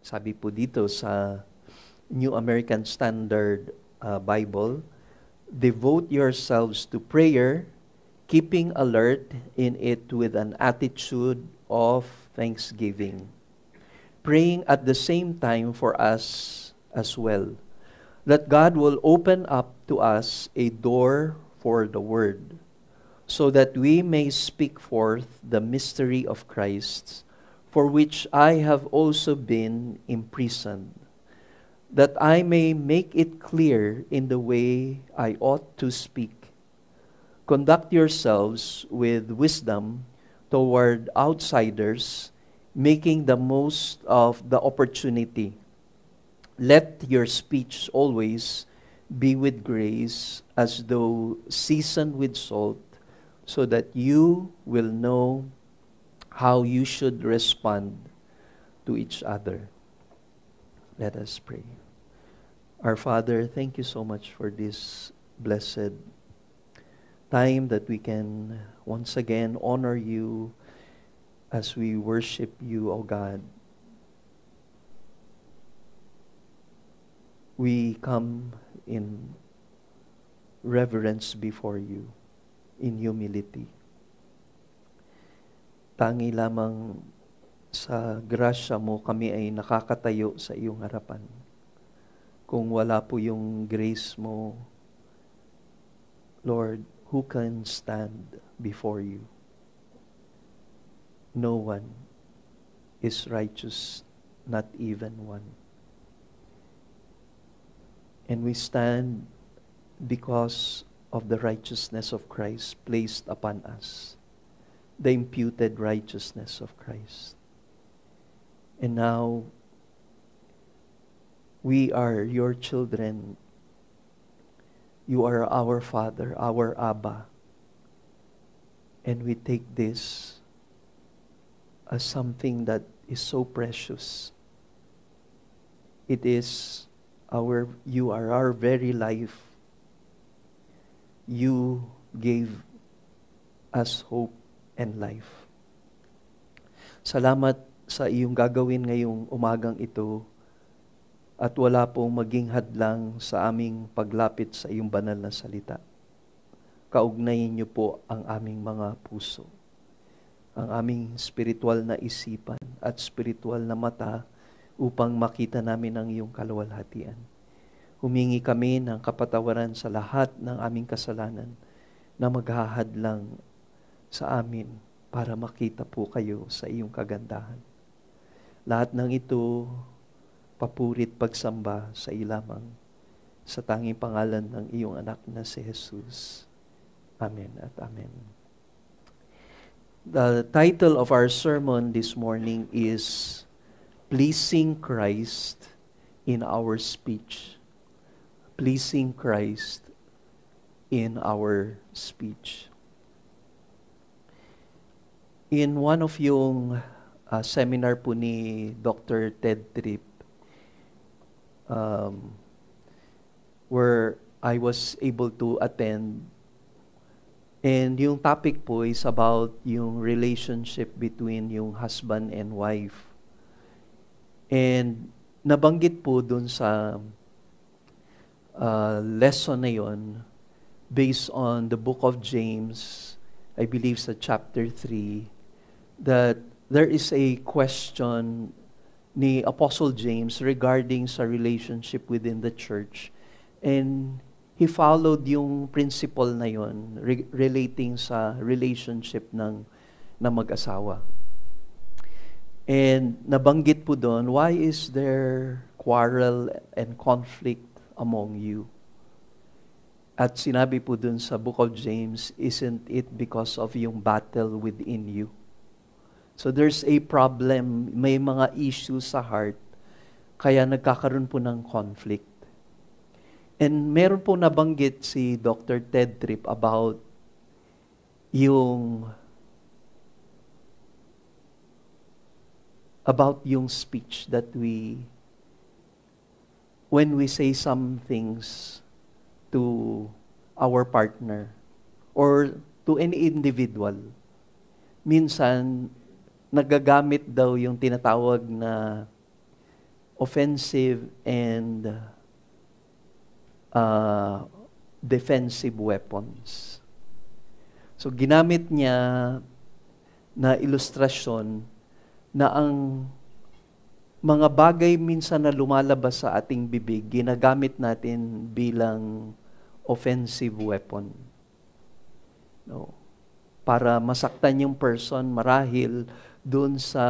Sabi po dito sa New American Standard Bible, devote yourselves to prayer, keeping alert in it with an attitude of thanksgiving. Praying at the same time for us as well, that God will open up to us a door for the Word, so that we may speak forth the mystery of Christ, for which I have also been imprisoned, that I may make it clear in the way I ought to speak. Conduct yourselves with wisdom toward outsiders, making the most of the opportunity. Let your speech always be with grace, as though seasoned with salt, so that you will know how you should respond to each other. Let us pray. Our Father, thank you so much for this blessed time that we can once again honor you as we worship you, O God. We come in reverence before you, in humility. Tangi lamang sa grasya mo kami ay nakakatayo sa iyong harapan. Kung wala po yung grace mo, Lord, who can stand before you? No one is righteous, not even one. And we stand because of the righteousness of Christ placed upon us, the imputed righteousness of Christ. And now, we are your children. You are our Father, our Abba. And we take this as something that is so precious. It is you are our very life. You gave us hope and life. Salamat sa iyong gagawin ngayong umagang ito, at wala pong maging hadlang sa aming paglapit sa iyong banal na salita. Kaugnayin niyo po ang aming mga puso, ang aming spiritual na isipan at spiritual na mata, upang makita namin ang iyong kaluwalhatian. Humingi kami ng kapatawaran sa lahat ng aming kasalanan na maghahadlang sa amin para makita po kayo sa iyong kagandahan. Lahat ng ito, papurit pagsamba sa ilamang, sa tanging pangalan ng iyong anak na si Jesus. Amen at amen. The title of our sermon this morning is Pleasing Christ in Our Speech. Pleasing Christ in our speech. In one of yung seminar po ni Dr. Ted Tripp, where I was able to attend, and yung topic po is about yung relationship between yung husband and wife. And nabanggit po dun sa lesson na yon, based on the book of James, I believe sa chapter 3, that there is a question ni Apostle James regarding sa relationship within the church. And he followed yung principle na yon relating sa relationship ng mag-asawa. And nabanggit po doon, why is there quarrel and conflict among you? At sinabi po doon sa book of James, isn't it because of yung battle within you? So there's a problem, may mga issues sa heart, kaya nagkakaroon po ng conflict. And meron po nabanggit si Dr. Ted Tripp about yung speech that when we say some things to our partner or to any individual, minsan nagagamit daw yung tinatawag na offensive and defensive weapons. So ginamit niya na ilustrasyon na ang mga bagay minsan na lumalabas sa ating bibig, ginagamit natin bilang offensive weapon. No? Para masaktan yung person, marahil doon sa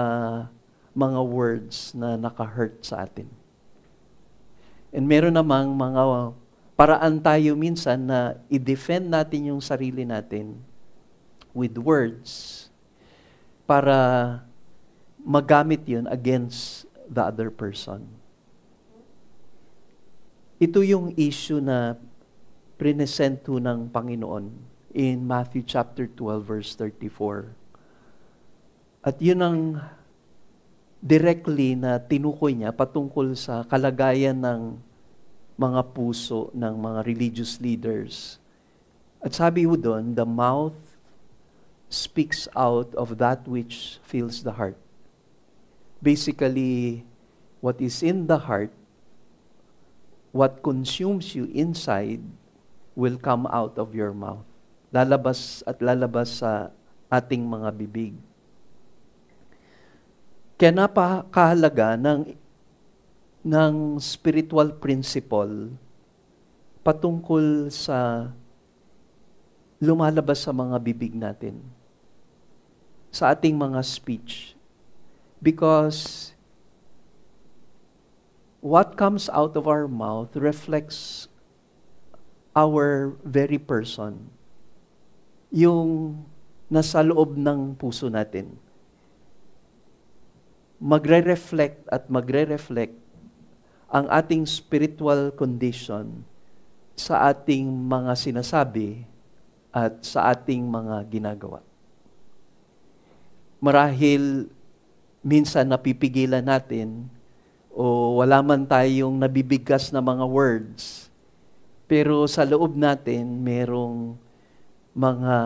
mga words na naka-hurt sa atin. And meron namang mga paraan tayo minsan na i-defend natin yung sarili natin with words para magamit yun against the other person. Ito yung issue na presento ng Panginoon in Matthew chapter 12 verse 34. At yun ang directly na tinukoy niya patungkol sa kalagayan ng mga puso ng mga religious leaders. At sabi ho doon, the mouth speaks out of that which fills the heart. Basically, what is in the heart, what consumes you inside, will come out of your mouth. Lalabas at lalabas sa ating mga bibig. Kaya napakahalaga ng spiritual principle patungkol sa lumalabas sa mga bibig natin, sa ating mga speech. Because what comes out of our mouth reflects our very person. Yung nasa loob ng puso natin. Magre-reflect ang ating spiritual condition sa ating mga sinasabi at sa ating mga ginagawa. Marahil minsan napipigilan natin o wala man tayong nabibigkas na mga words, pero sa loob natin merong mga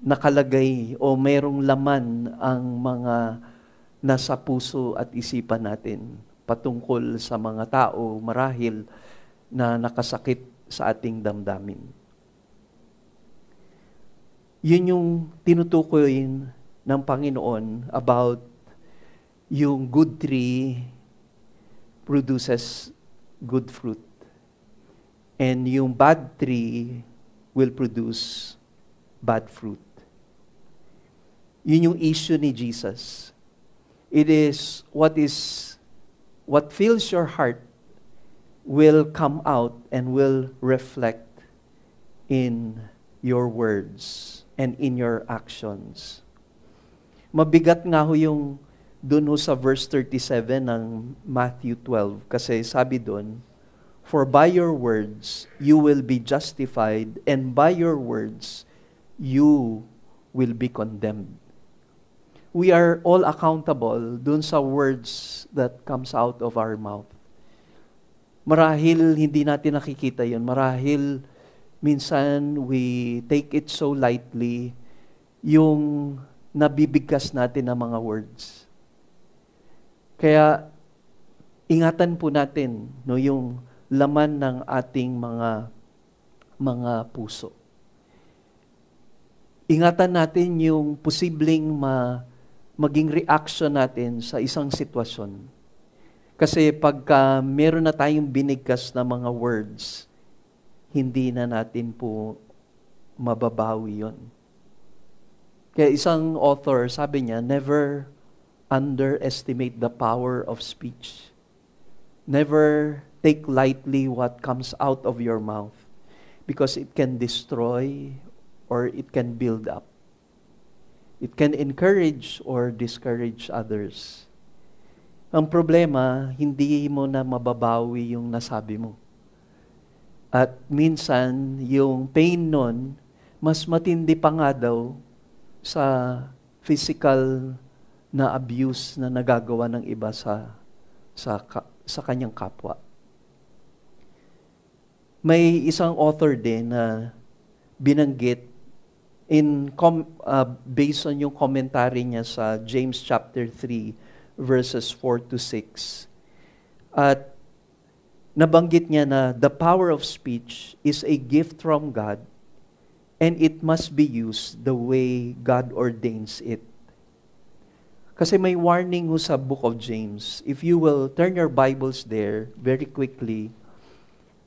nakalagay o merong laman ang mga nasa puso at isipan natin patungkol sa mga tao marahil na nakasakit sa ating damdamin. Yun yung tinutukoy ng Panginoon about yung good tree produces good fruit. And yung bad tree will produce bad fruit. Yun yung issue ni Jesus. It is what fills your heart will come out and will reflect in your words and in your actions. Mabigat nga ho yung dun ho sa verse 37 ng Matthew 12 kasi sabi dun, for by your words you will be justified and by your words you will be condemned. We are all accountable dun sa words that comes out of our mouth. Marahil hindi natin nakikita yun. Marahil minsan we take it so lightly yung nabibigkas natin ng mga words. Kaya ingatan po natin no yung laman ng ating mga puso. Ingatan natin yung posibleng maging reaction natin sa isang sitwasyon. Kasi pagka meron na tayong binigkas na mga words, hindi na natin po mababawi yon. Kaya isang author, sabi niya, never underestimate the power of speech. Never take lightly what comes out of your mouth because it can destroy or it can build up. It can encourage or discourage others. Ang problema, hindi mo na mababawi yung nasabi mo. At minsan, yung pain nun, mas matindi pa nga daw sa physical na abuse na nagagawa ng iba sa kanyang kapwa. May isang author din na binanggit based on yung commentary niya sa James chapter 3 verses 4 to 6. At nabanggit niya na the power of speech is a gift from God and it must be used the way God ordains it. Kasi may warning ho sa book of James. If you will turn your Bibles there very quickly,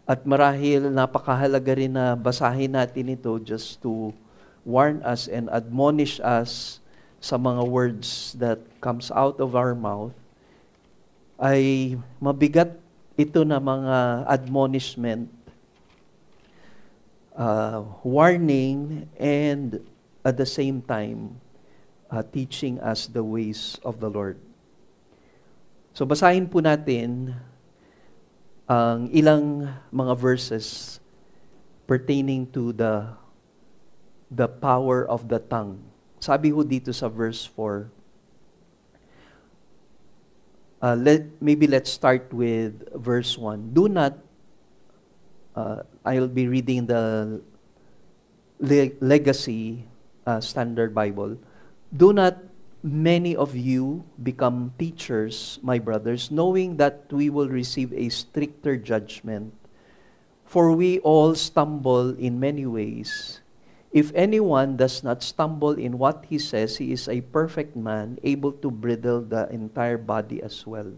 at marahil napakahalaga rin na basahin natin ito just to warn us and admonish us sa mga words that comes out of our mouth, ay mabigat ito na mga admonishment, warning, and at the same time, teaching us the ways of the Lord. So basahin po natin ang ilang mga verses pertaining to the power of the tongue. Sabi ho dito sa verse 4, maybe let's start with verse 1. Do not, I'll be reading the Legacy Standard Bible. Do not many of you become teachers, my brothers, knowing that we will receive a stricter judgment. For we all stumble in many ways. If anyone does not stumble in what he says, he is a perfect man, able to bridle the entire body as well.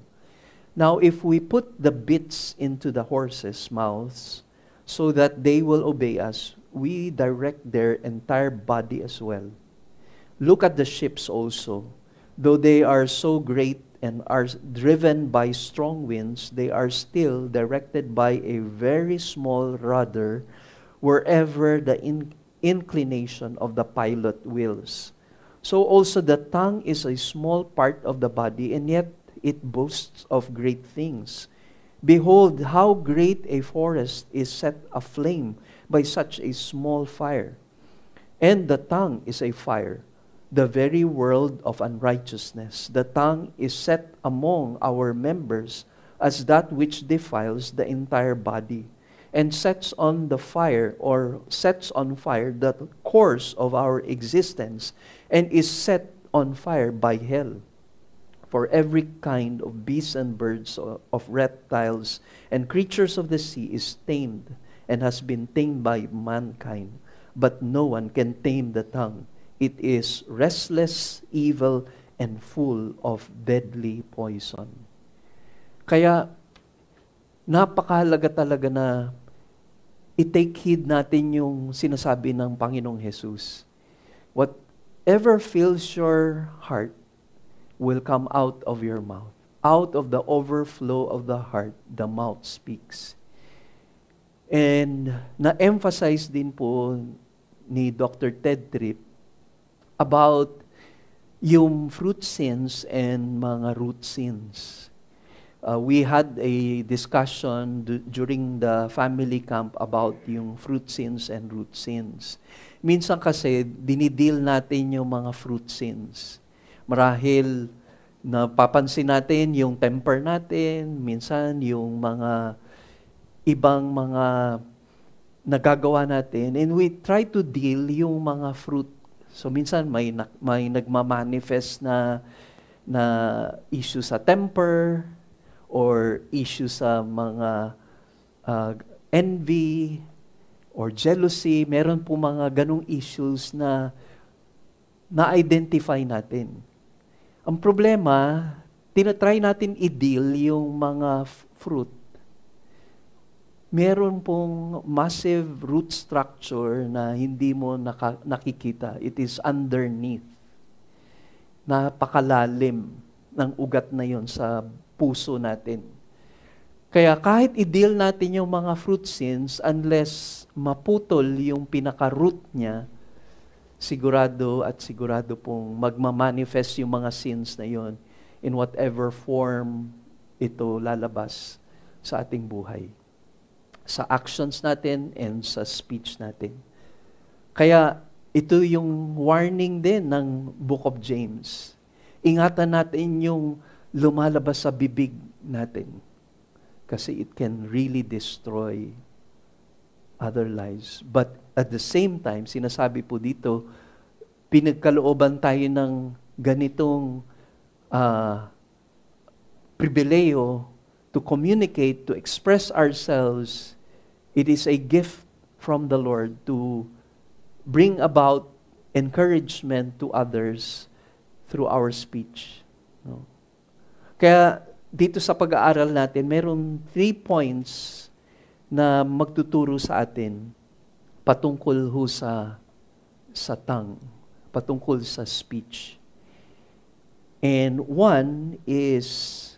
Now, if we put the bits into the horses' mouths so that they will obey us, we direct their entire body as well. Look at the ships also. Though they are so great and are driven by strong winds, they are still directed by a very small rudder wherever the inclination of the pilot wills. So also the tongue is a small part of the body, and yet it boasts of great things. Behold, how great a forest is set aflame by such a small fire. And the tongue is a fire, the very world of unrighteousness. The tongue is set among our members as that which defiles the entire body, and sets on fire the course of our existence, and is set on fire by hell. For every kind of beasts and birds, of reptiles and creatures of the sea is tamed, and has been tamed by mankind. But no one can tame the tongue. It is restless, evil, and full of deadly poison. Kaya, napakahalaga talaga na i-take heed natin yung sinasabi ng Panginoong Jesus. Whatever fills your heart will come out of your mouth. Out of the overflow of the heart, the mouth speaks. And na-emphasize din po ni Dr. Ted Tripp about yung fruit sins and mga root sins. We had a discussion during the family camp about yung fruit sins and root sins. Minsan kasi, dinideal natin yung mga fruit sins. Marahil, napapansin natin yung temper natin, minsan yung mga ibang mga nagagawa natin, and we try to deal yung mga fruit. So minsan may nagmamanifest na issue sa temper, or issue sa mga envy or jealousy. Meron po mga ganong issues na na-identify natin. Ang problema, tinatry natin i-deal yung mga fruit. Meron pong massive root structure na hindi mo nakikita. It is underneath. Napakalalim ng ugat na yon sa puso natin. Kaya kahit i-deal natin yung mga fruit sins, unless maputol yung pinaka-root niya, sigurado pong magmamanifest yung mga sins na yon in whatever form ito lalabas sa ating buhay. Sa actions natin and sa speech natin. Kaya ito yung warning din ng Book of James. Ingatan natin yung lumalabas sa bibig natin. Kasi it can really destroy other lives. But at the same time, sinasabi po dito, pinagkalooban tayo ng ganitong pribileyo to communicate, to express ourselves. It is a gift from the Lord to bring about encouragement to others through our speech. No? Kaya dito sa pag-aaral natin, meron 3 points na magtuturo sa atin patungkol ho sa tongue, patungkol sa speech. And one is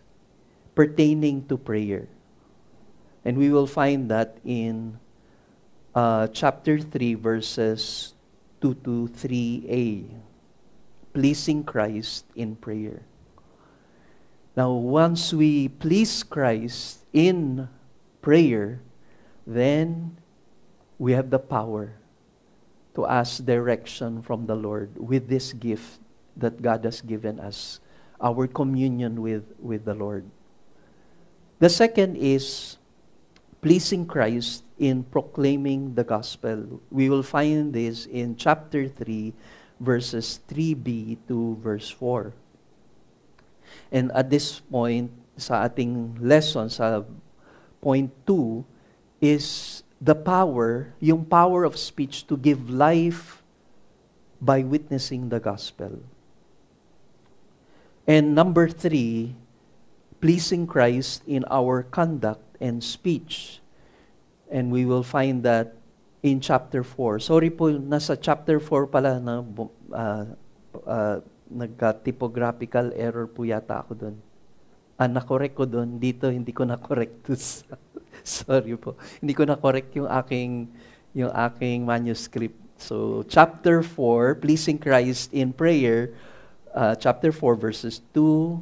pertaining to prayer. And we will find that in chapter 3, verses 2 to 3a. Pleasing Christ in prayer. Now, once we please Christ in prayer, then we have the power to ask direction from the Lord with this gift that God has given us, our communion with the Lord. The second is pleasing Christ in proclaiming the gospel. We will find this in chapter 3, verses 3b to verse 4. And at this point, sa ating lesson, sa point 2, is the power, yung power of speech to give life by witnessing the gospel. And number 3, pleasing Christ in our conduct and speech. And we will find that in chapter 4. Sorry po, nasa chapter 4 pala na nagka-typographical error po yata ako doon. Na-correct ko doon. Dito, hindi ko na-correct. Sorry po. Hindi ko na-correct yung aking manuscript. So, chapter 4, pleasing Christ in prayer, chapter 4, verses 2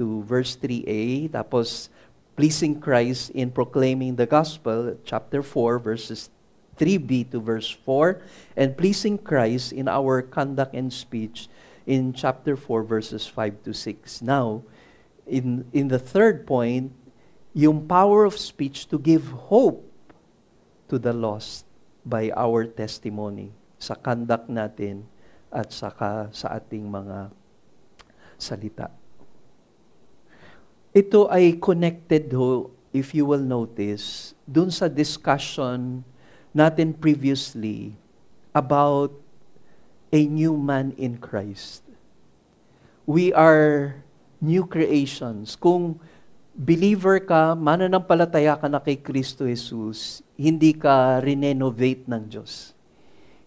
to verse 3a. Tapos, pleasing Christ in proclaiming the gospel, chapter 4, verses 3b to verse 4. And pleasing Christ in our conduct and speech, in chapter 4, verses 5 to 6. Now, in the third point, yung power of speech to give hope to the lost by our testimony sa conduct natin at saka sa ating mga salita. Ito ay connected ho, if you will notice, dun sa discussion natin previously about a new man in Christ. We are new creations. Kung believer ka, mananampalataya ka na kay Kristo Jesus, hindi ka renovate ng Diyos.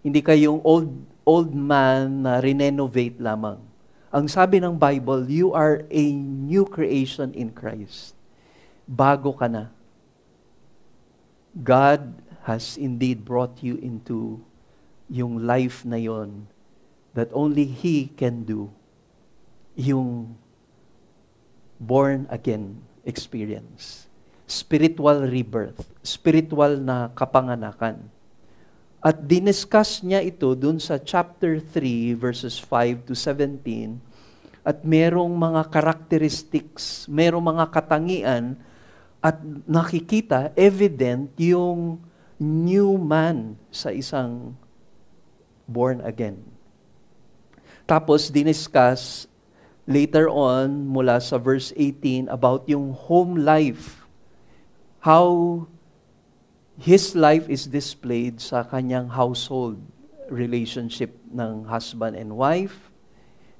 Hindi ka yung old man na renovate lamang. Ang sabi ng Bible, you are a new creation in Christ. Bago ka na. God has indeed brought you into yung life na yon that only He can do, yung born again experience. Spiritual rebirth, spiritual na kapanganakan. At diniscuss niya ito dun sa chapter 3, verses 5 to 17, at merong mga characteristics, merong mga katangian, at nakikita, evident, yung new man sa isang born again. Tapos, diniscuss later on, mula sa verse 18, about yung home life. How his life is displayed sa kanyang household. Relationship ng husband and wife,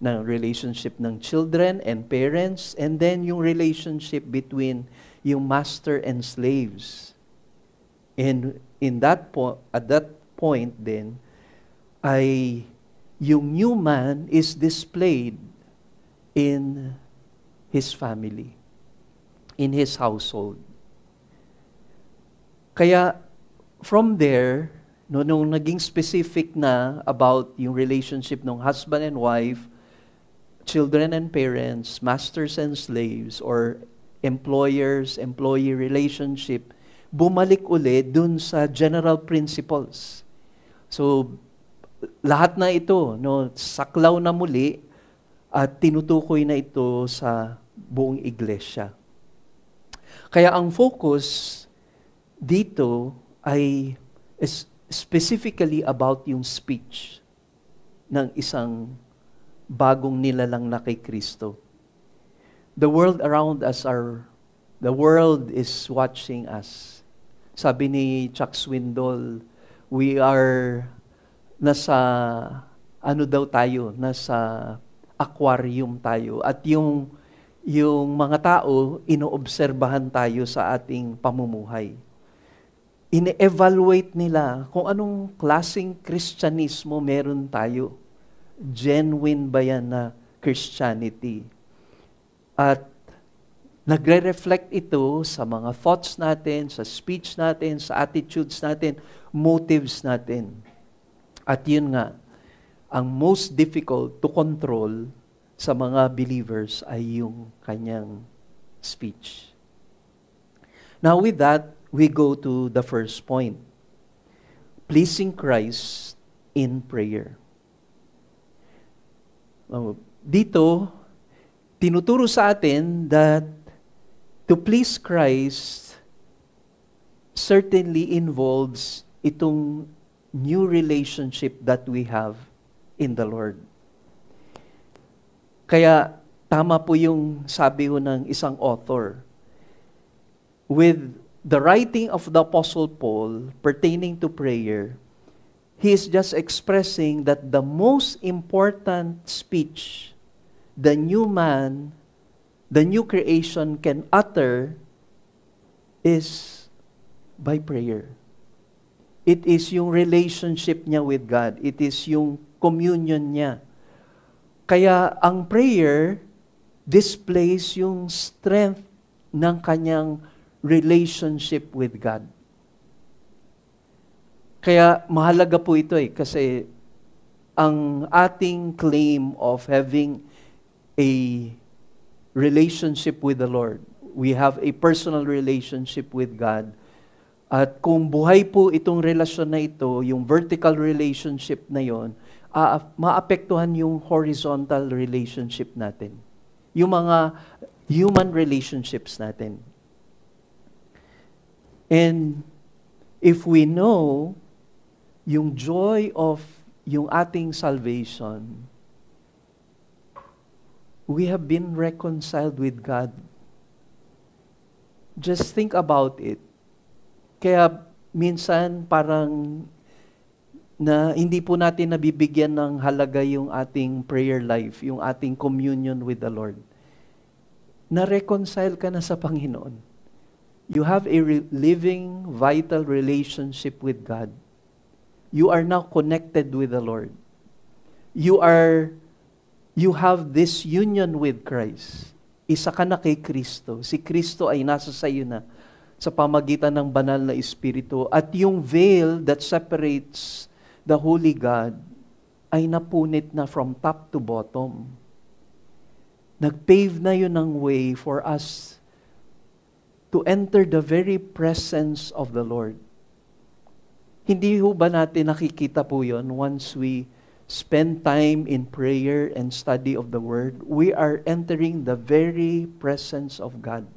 ng relationship ng children and parents, and then yung relationship between yung master and slaves. And at that point then, ay yung new man is displayed in his family, in his household. Kaya, from there, nung naging specific na about yung relationship ng husband and wife, children and parents, masters and slaves, or employers-employee relationship, bumalik ulit dun sa general principles. So, lahat na ito, saklaw na muli at tinutukoy na ito sa buong iglesia. Kaya ang focus dito ay specifically about yung speech ng isang bagong nilalang na kay Kristo. The world around us the world is watching us. Sabi ni Chuck Swindoll, we are nasa nasa aquarium tayo, at yung mga tao, inoobserbahan tayo sa ating pamumuhay. Ine-evaluate nila kung anong klaseng Kristyanismo meron tayo. Genuine ba yan na Christianity? At nagre-reflect ito sa mga thoughts natin, sa speech natin, sa attitudes natin, motives natin. At yun nga, ang most difficult to control sa mga believers ay yung kanyang speech. Now with that, we go to the first point. Pleasing Christ in prayer. Dito, tinuturo sa atin that to please Christ certainly involves itong new relationship that we have in the Lord. Kaya tama po yung sabi ho ng isang author. With the writing of the Apostle Paul pertaining to prayer, he is just expressing that the most important speech the new man, the new creation can utter is by prayer. It is yung relationship niya with God. It is yung communion niya. Kaya ang prayer displays yung strength ng kanyang relationship with God. Kaya mahalaga po ito kasi ang ating claim of having a relationship with the Lord, we have a personal relationship with God. At kung buhay po itong relasyon na ito, yung vertical relationship na yon, maapektuhan yung horizontal relationship natin. Yung mga human relationships natin. And if we know yung joy of yung ating salvation, we have been reconciled with God. Just think about it. Kaya minsan parang hindi po natin nabibigyan ng halaga yung ating prayer life, yung ating communion with the Lord. Na-reconcile ka na sa Panginoon. You have a living, vital relationship with God. You are now connected with the Lord. You have this union with Christ. Isa ka na kay Kristo. Si Kristo ay nasa sa iyo na sa pamagitan ng banal na Espiritu. At yung veil that separates the Holy God ay napunit na from top to bottom. Nag-pave na yun ng way for us to enter the very presence of the Lord. Hindi ho ba natin nakikita po yun once we spend time in prayer and study of the Word? We are entering the very presence of God.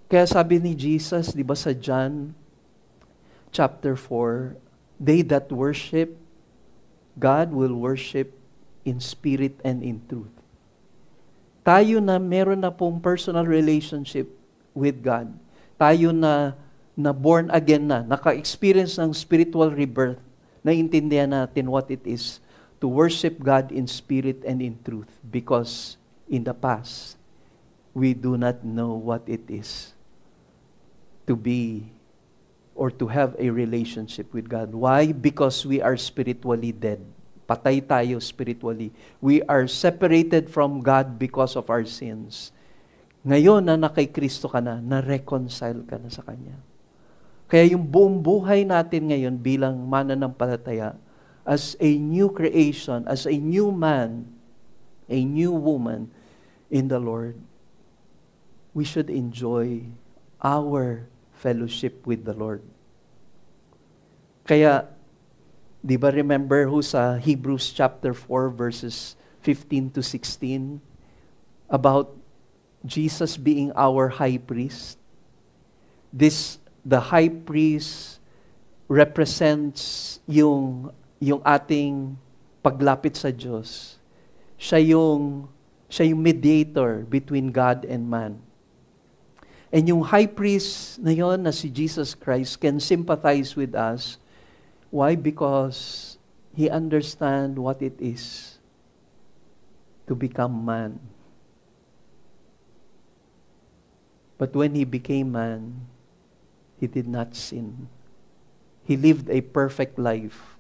Kaya sabi ni Jesus, di ba sa John chapter 4, they that worship God will worship in spirit and in truth. Tayo na meron na pong personal relationship with God. Tayo na born again na, naka-experience ng spiritual rebirth, naintindihan natin what it is to worship God in spirit and in truth. Because in the past, we do not know what it is to be or to have a relationship with God. Why? Because we are spiritually dead. Patay tayo spiritually. We are separated from God because of our sins. Ngayon na kay Kristo ka na-reconcile ka na sa Kanya. Kaya yung buong buhay natin ngayon bilang mananampalataya, as a new creation, as a new man, a new woman in the Lord, we should enjoy our fellowship with the Lord. Kaya, di ba remember ho sa Hebrews chapter 4 verses 15 to 16 about Jesus being our high priest? The high priest represents yung ating paglapit sa Diyos. Siya yung Siya yung mediator between God and man. And yung high priest na yon na si Jesus Christ can sympathize with us. Why? Because He understands what it is to become man. But when He became man, He did not sin. He lived a perfect life.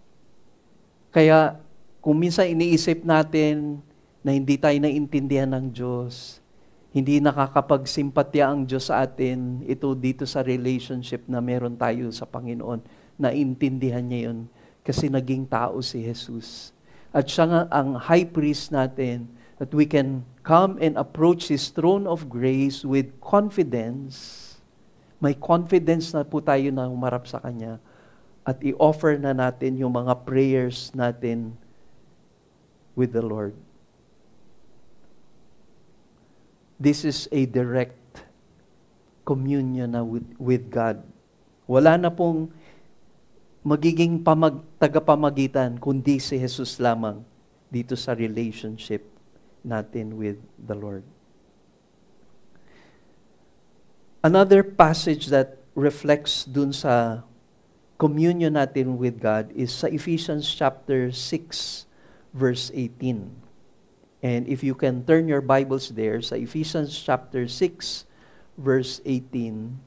Kaya kung minsan iniisip natin na hindi tayo naintindihan ng Diyos, hindi nakakapagsimpatya ang Diyos sa atin, ito dito sa relationship na meron tayo sa Panginoon, naintindihan niya yun kasi naging tao si Jesus. At siya nga ang high priest natin, that we can come and approach His throne of grace with confidence. May confidence na po tayo na humarap sa Kanya at i-offer na natin yung mga prayers natin with the Lord. This is a direct communion na with God. Wala na pong magiging tagapamagitan kundi si Jesus lamang dito sa relationship natin with the Lord. Another passage that reflects dun sa communion natin with God is sa Ephesians chapter 6 verse 18. And if you can turn your Bibles there, sa Ephesians chapter 6, verse 18,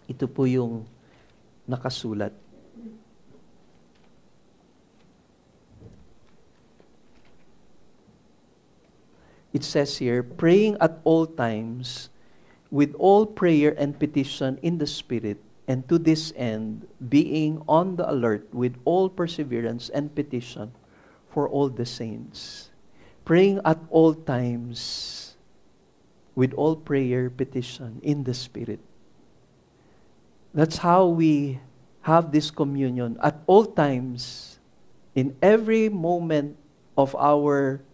ito po yung nakasulat. It says here, praying at all times, with all prayer and petition in the Spirit, and to this end, being on the alert with all perseverance and petition for all the saints. Praying at all times with all prayer, petition in the Spirit. That's how we have this communion. At all times, in every moment of our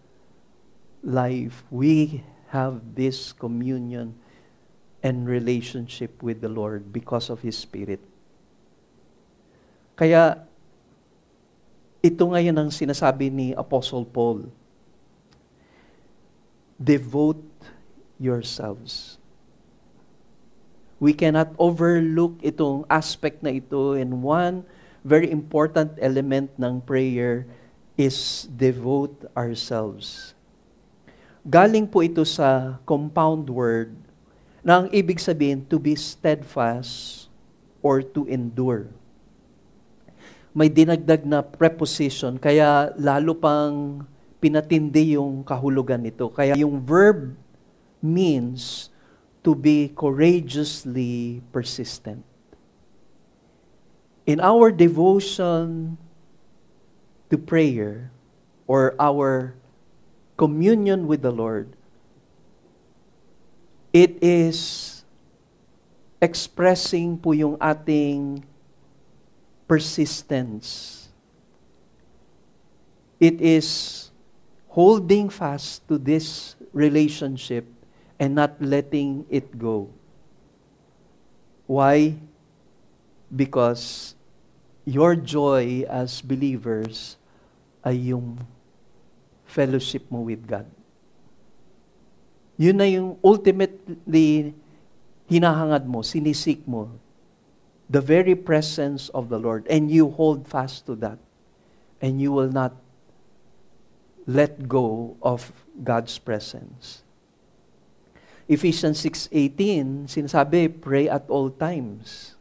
life, we have this communion and relationship with the Lord because of His Spirit. Kaya, ito ngayon ang sinasabi ni Apostle Paul. Devote yourselves. We cannot overlook itong aspect na ito, and one very important element ng prayer is devote ourselves. Galing po ito sa compound word na ang ibig sabihin to be steadfast or to endure. May dinagdag na preposition, kaya lalo pang pinatindi yung kahulugan nito. Kaya yung verb means to be courageously persistent. In our devotion to prayer or our communion with the Lord, it is expressing po yung ating persistence. It is holding fast to this relationship and not letting it go. Why? Because your joy as believers ay yung fellowship mo with God. Yun na yung ultimately hinahangad mo, sinisik mo. The very presence of the Lord. And you hold fast to that. And you will not let go of God's presence. Ephesians 6:18, sinasabi, pray at all times.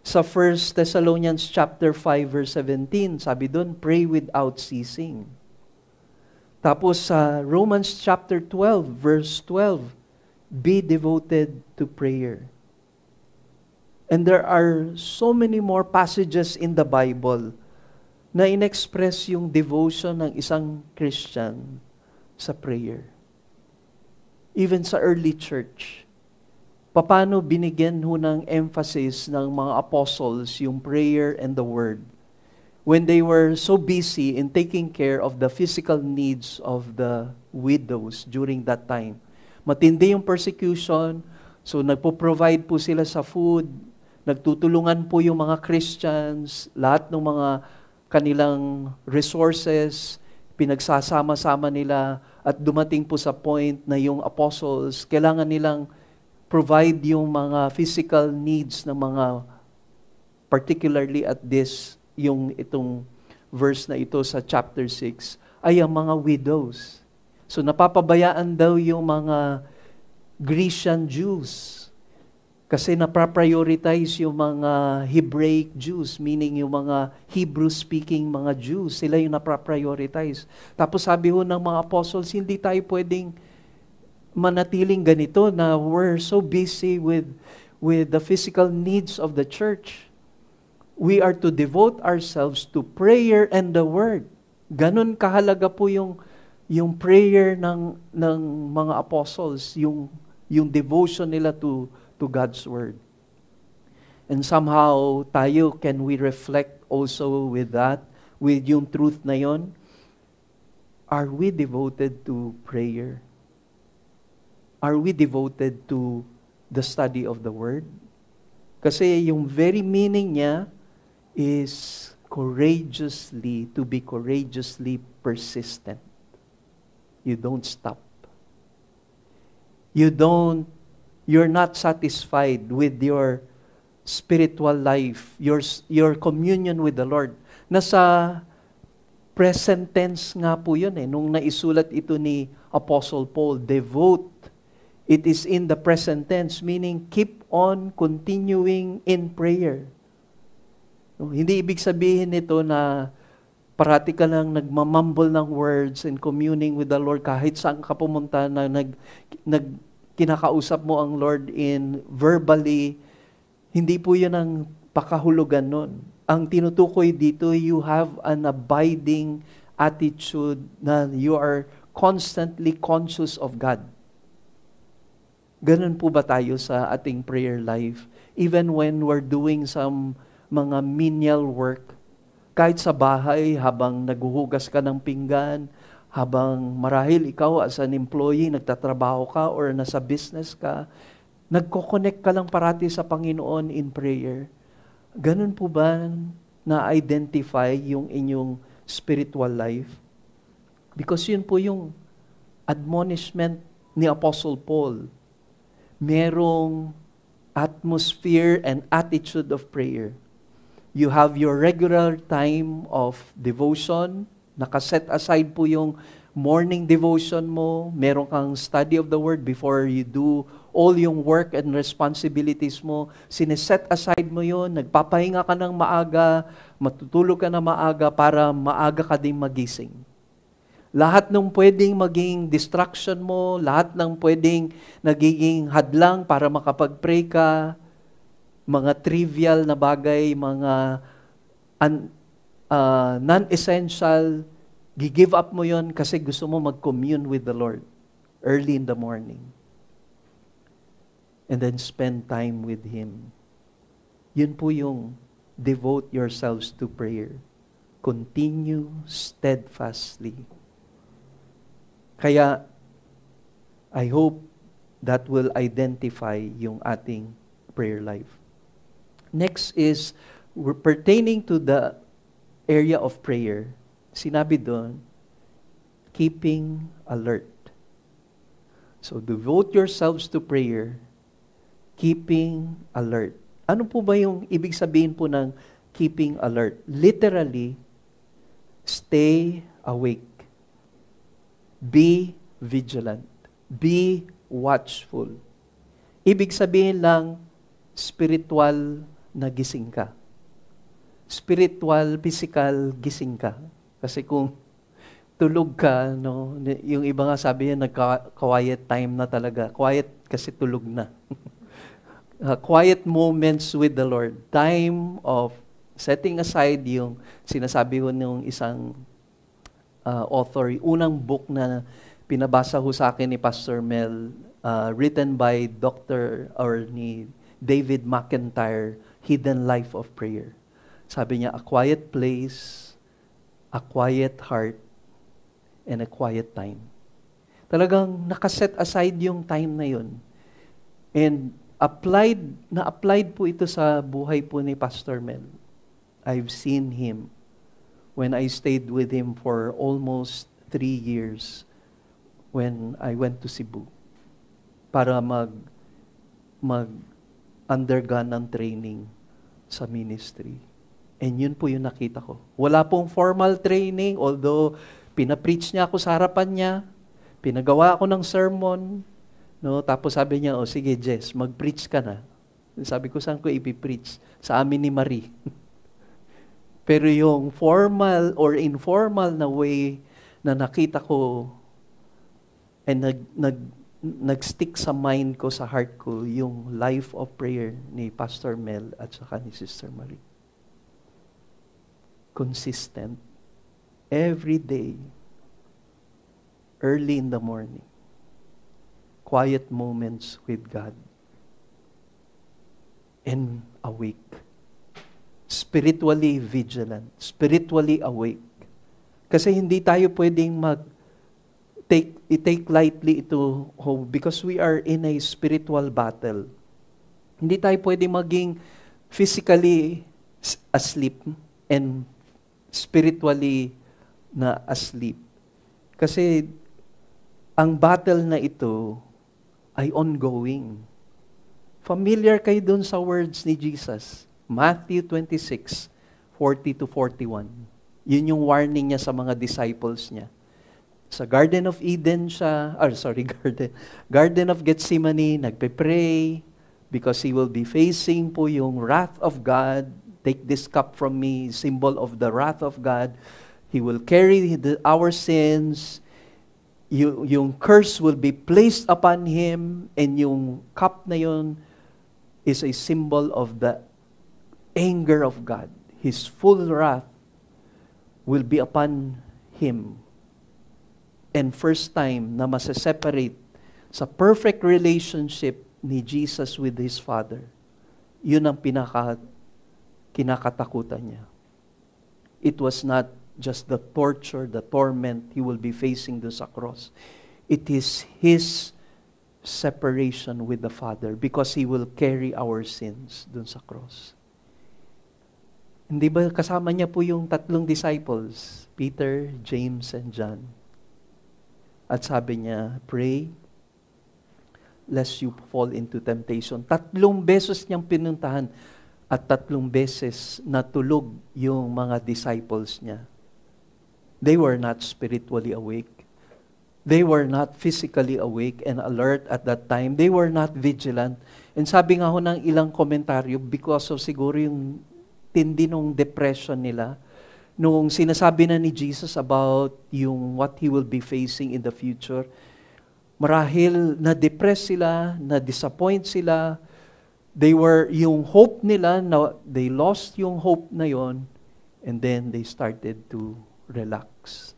Sa 1 Thessalonians chapter 5 verse 17, sabi doon, pray without ceasing. Tapos sa Romans chapter 12 verse 12, be devoted to prayer. And there are so many more passages in the Bible na inexpress yung devotion ng isang Christian sa prayer. Even sa early church, paano binigyan ho ng emphasis ng mga apostles yung prayer and the word when they were so busy in taking care of the physical needs of the widows during that time. Matindi yung persecution, so nagpo-provide po sila sa food, nagtutulungan po yung mga Christians, lahat ng mga kanilang resources, pinagsasama-sama nila At dumating po sa point na yung apostles, kailangan nilang provide yung mga physical needs ng mga, particularly at this, yung itong verse na ito sa chapter 6, ay ang mga widows. So napapabayaan daw yung mga Grecian Jews. Kasi napraprioritize yung mga Hebraic Jews, meaning yung mga Hebrew-speaking mga Jews. Sila yung napraprioritize. Tapos sabi ho ng mga apostles, hindi tayo pwedeng manatiling ganito na we're so busy with the physical needs of the church. We are to devote ourselves to prayer and the Word. Ganon kahalaga po yung prayer ng mga apostles, yung devotion nila to God's Word. And somehow, can we reflect also with that, with yung truth na yon? Are we devoted to prayer? Are we devoted to the study of the Word? Kasi yung very meaning niya is to be courageously persistent. You don't stop. You're not satisfied with your spiritual life, your communion with the Lord. Nasa present tense nga po yun nung naisulat ito ni Apostle Paul, devote. It is in the present tense, meaning keep on continuing in prayer. Hindi ibig sabihin nito na parati ka lang nagmamumble ng words and communing with the Lord kahit saan ka pumunta na kinakausap mo ang Lord in verbally. Hindi po yun ang pakahulugan nun. Ang tinutukoy dito, you have an abiding attitude na you are constantly conscious of God. Ganun po ba tayo sa ating prayer life? Even when we're doing some mga menial work, kahit sa bahay, habang naghuhugas ka ng pinggan, habang marahil ikaw as an employee, nagtatrabaho ka or nasa business ka, nagko-connect ka lang parati sa Panginoon in prayer. Ganun po ba na-identify yung inyong spiritual life? Because yun po yung admonishment ni Apostle Paul. Merong atmosphere and attitude of prayer. You have your regular time of devotion. Nakaset aside po yung morning devotion mo. Meron kang study of the Word before you do all yung work and responsibilities mo. Sineset aside mo yun. Nagpapahinga ka ng maaga. Matutulog ka na maaga para maaga ka din magising. Lahat ng pwedeng maging distraction mo, lahat ng pwedeng nagiging hadlang para makapag-pray ka, mga trivial na bagay, mga non-essential, gi-give up mo yon kasi gusto mo mag-commune with the Lord early in the morning. And then spend time with Him. Yun po yung devote yourselves to prayer. Continue steadfastly. Kaya, I hope that will identify yung ating prayer life. Next is, pertaining to the area of prayer, sinabi doon, keeping alert. So, devote yourselves to prayer, keeping alert. Ano po ba yung ibig sabihin po ng keeping alert? Literally, stay awake. Be vigilant. Be watchful. Ibig sabihin lang, spiritual na gising ka. Spiritual, physical, gising ka. Kasi kung tulog ka, no, yung iba nga sabi niya, nagka-quiet time na talaga. Quiet kasi tulog na. Quiet moments with the Lord. Time of setting aside yung sinasabi ko nung isang author, unang book na pinabasa ho sa akin ni Pastor Mel, written by ni David McIntyre, Hidden Life of Prayer. Sabi niya, a quiet place, a quiet heart, and a quiet time. Talagang nakaset aside yung time na yun. And na-applied po ito sa buhay po ni Pastor Mel. I've seen him when I stayed with him for almost 3 years. when I went to Cebu para mag-undergo ng training sa ministry. And yun po yung nakita ko. Wala pong formal training, although pinapreach niya ako sa harapan niya, pinagawa ako ng sermon, no? Tapos sabi niya, sige Jess, mag-preach ka na. Sabi ko, saan ko ipipreach? Sa amin ni Marie. Pero yung formal or informal na way na nakita ko and nag-stick sa mind ko, sa heart ko, yung life of prayer ni Pastor Mel at saka ni Sister Marie. Consistent. Every day. Early in the morning. Quiet moments with God. And awake. Spiritually vigilant. Spiritually awake. Kasi hindi tayo pwedeng take lightly ito because we are in a spiritual battle. Hindi tayo pwedeng maging physically asleep and spiritually na asleep. Kasi ang battle na ito ay ongoing. Familiar kayo dun sa words ni Jesus. Matthew 26:40-41. Yun yung warning niya sa mga disciples niya. Sa Garden of Eden siya, Garden of Gethsemane, nagpe-pray because he will be facing po yung wrath of God. Take this cup from me, symbol of the wrath of God. He will carry our sins. Yung curse will be placed upon him, and yung cup na yun is a symbol of the anger of God. His full wrath will be upon him. And first time na masaseparate sa perfect relationship ni Jesus with His Father, yun ang kinakatakutan niya. It was not just the torture, the torment He will be facing doon sa cross. It is His separation with the Father because He will carry our sins doon sa cross. Hindi ba kasama niya po yung tatlong disciples, Peter, James, and John? At sabi niya, pray lest you fall into temptation. 3 beses niyang pinuntahan at 3 beses natulog yung mga disciples niya. They were not spiritually awake. They were not physically awake and alert at that time. They were not vigilant. And sabi nga ho ng ilang komentaryo, because of siguro yung tindi ng depression nila, nung sinasabi na ni Jesus about yung what He will be facing in the future, marahil na-depress sila, na-disappoint sila, yung hope nila, they lost yung hope na yon, and then they started to relax.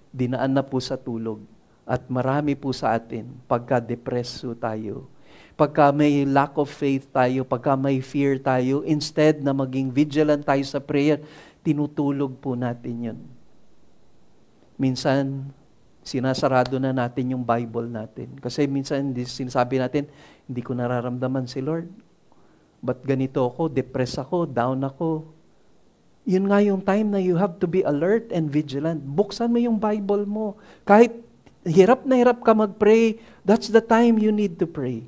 Dinaan na po sa tulog. At marami po sa atin, pagka-depresso tayo, pagka may lack of faith tayo, pagka may fear tayo, instead na maging vigilant tayo sa prayer, tinutulog po natin yun. Minsan, sinasarado na natin yung Bible natin. Kasi minsan, sinasabi natin, hindi ko nararamdaman si Lord. Ba't ganito ako? Depressed ako? Down ako? Yun nga yung time na you have to be alert and vigilant. Buksan mo yung Bible mo. Kahit hirap na hirap ka mag-pray, that's the time you need to pray.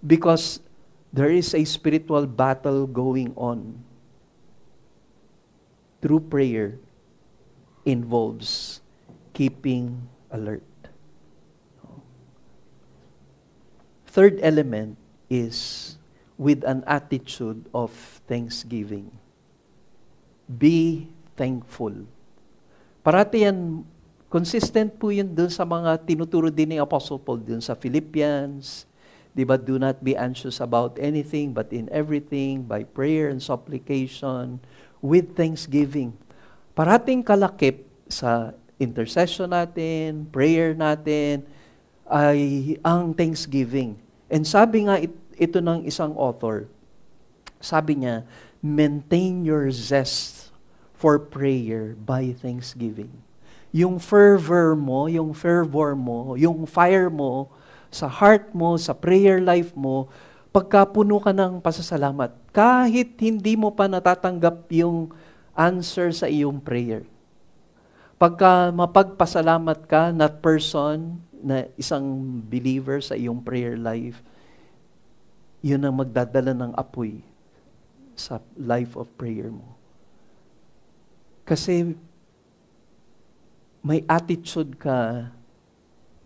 Because there is a spiritual battle going on. True prayer involves keeping alert. Third element is with an attitude of thanksgiving. Be thankful. Parati yan, consistent po yun dun sa mga tinuturo din ni Apostle Paul dun sa Philippians. Diba, do not be anxious about anything, but in everything, by prayer and supplication, with thanksgiving. Parating kalakip sa intercession natin, prayer natin, ay ang thanksgiving. And sabi nga ito ng isang author, sabi niya, maintain your zest for prayer by thanksgiving. Yung fervor mo, yung fire mo, sa heart mo, sa prayer life mo, pagka puno ka ng pasasalamat, kahit hindi mo pa natatanggap yung answer sa iyong prayer. Pagka mapagpasalamat ka, not person, na isang believer sa iyong prayer life, yun ang magdadala ng apoy sa life of prayer mo. Kasi may attitude ka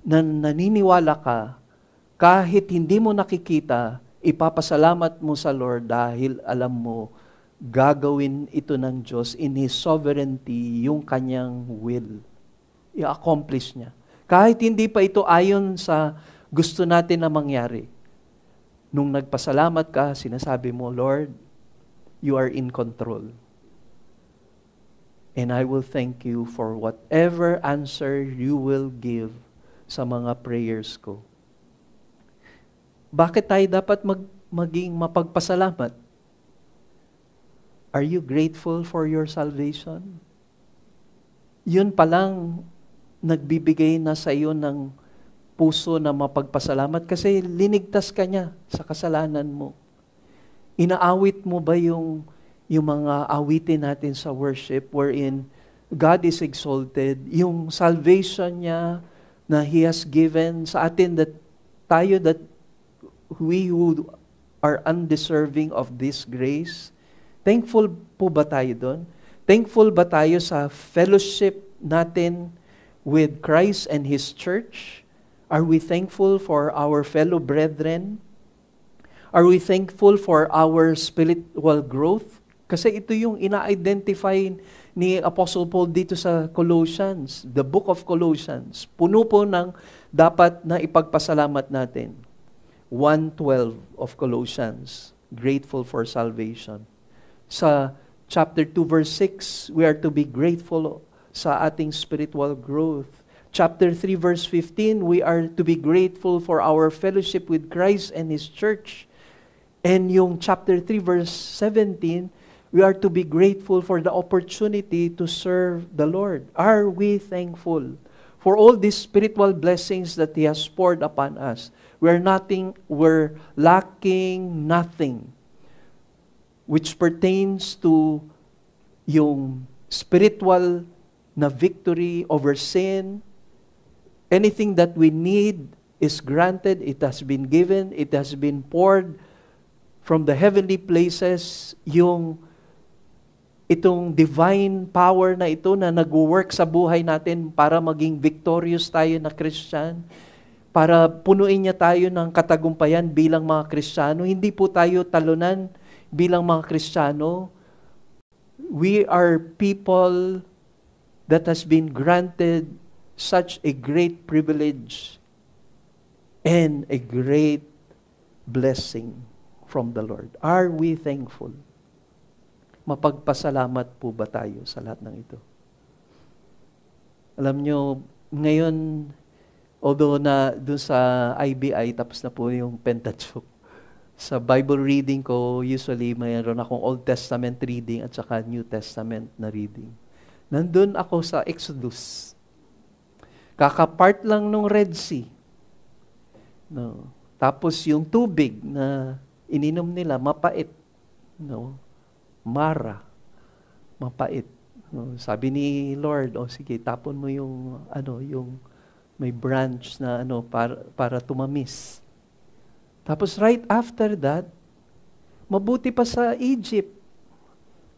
na naniniwala ka, kahit hindi mo nakikita, ipapasalamat mo sa Lord dahil alam mo, gagawin ito ng Diyos in His sovereignty, yung kanyang will. I-accomplish niya. Kahit hindi pa ito ayon sa gusto natin na mangyari. Nung nagpasalamat ka, sinasabi mo, Lord, you are in control. And I will thank you for whatever answer you will give sa mga prayers ko. Bakit tayo dapat maging mapagpasalamat? Are you grateful for your salvation? Yun palang nagbibigay na sa iyo ng puso na mapagpasalamat kasi linigtas ka niya sa kasalanan mo. Inaawit mo ba yung mga awitin natin sa worship wherein God is exalted, yung salvation niya na He has given sa atin that we who are undeserving of this grace, thankful po ba tayo doon? Thankful ba tayo sa fellowship natin with Christ and His church? Are we thankful for our fellow brethren? Are we thankful for our spiritual growth? Kasi ito yung ina-identify ni Apostle Paul dito sa Colossians, the book of Colossians. Puno po ng dapat na ipagpasalamat natin. 1:12 of Colossians, grateful for salvation. Sa chapter 2 verse 6, we are to be grateful sa ating spiritual growth. Chapter 3 verse 15, we are to be grateful for our fellowship with Christ and His church. And yung chapter 3 verse 17, we are to be grateful for the opportunity to serve the Lord. Are we thankful for all these spiritual blessings that He has poured upon us? We're lacking nothing which pertains to yung spiritual na victory over sin. Anything that we need is granted, it has been given, it has been poured from the heavenly places, itong divine power na ito na nag-work sa buhay natin para maging victorious tayo na Christian, para punuin niya tayo ng katagumpayan bilang mga Kristiyano. Hindi po tayo talunan bilang mga Kristiyano. We are people that has been granted such a great privilege and a great blessing from the Lord. Are we thankful? Mapagpasalamat po ba tayo sa lahat ng ito? Alam nyo, ngayon, although na doon sa IBI, tapos na po yung Pentateuch, sa Bible reading ko, usually mayroon akong Old Testament reading at saka New Testament na reading. Nandun ako sa Exodus. Kakapart lang nung Red Sea. No. Tapos yung tubig na ininom nila, mapait. No. Mara. Mapait. No. Sabi ni Lord, sige, tapon mo yung may branch na para tumamis. Tapos right after that, mabuti pa sa Egypt.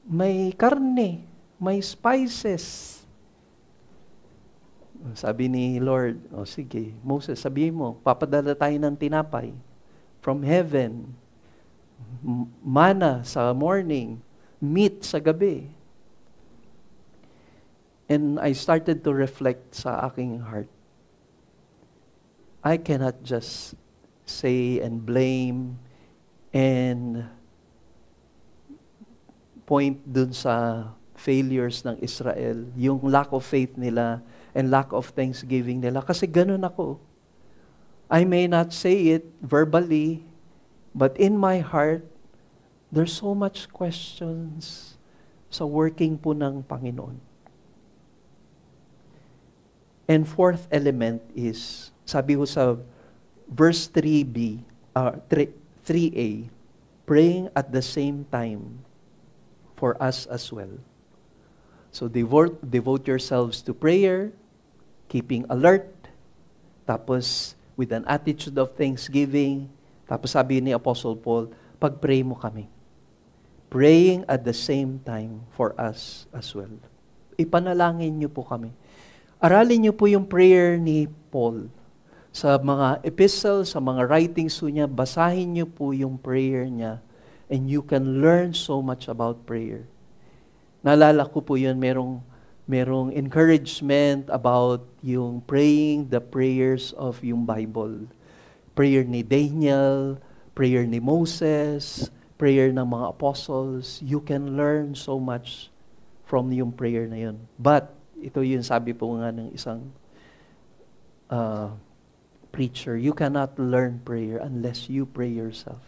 May karne, may spices. Sabi ni Lord, sige, Moses, sabihin mo, papadala tayo ng tinapay from heaven, manna sa morning, meat sa gabi. And I started to reflect sa aking heart. I cannot just say and blame and point dun sa failures ng Israel, yung lack of faith nila and lack of thanksgiving nila. Kasi ganun ako. I may not say it verbally, but in my heart, there's so much questions sa working po ng Panginoon. And fourth element is, sabi ko sa verse 3a, praying at the same time for us as well. So devote yourselves to prayer, keeping alert, tapos with an attitude of thanksgiving. Tapos sabi ni Apostle Paul, pag-pray mo kami. Praying at the same time for us as well. Ipanalangin niyo po kami. Aralin niyo po yung prayer ni Paul. Sa mga epistles, sa mga writings niya, basahin niyo po yung prayer niya. And you can learn so much about prayer. Naalala ko po yun, merong encouragement about yung praying the prayers of yung Bible. Prayer ni Daniel, prayer ni Moses, prayer ng mga apostles. You can learn so much from yung prayer na yun. But, ito yung sabi po nga ng isang preacher, you cannot learn prayer unless you pray yourself.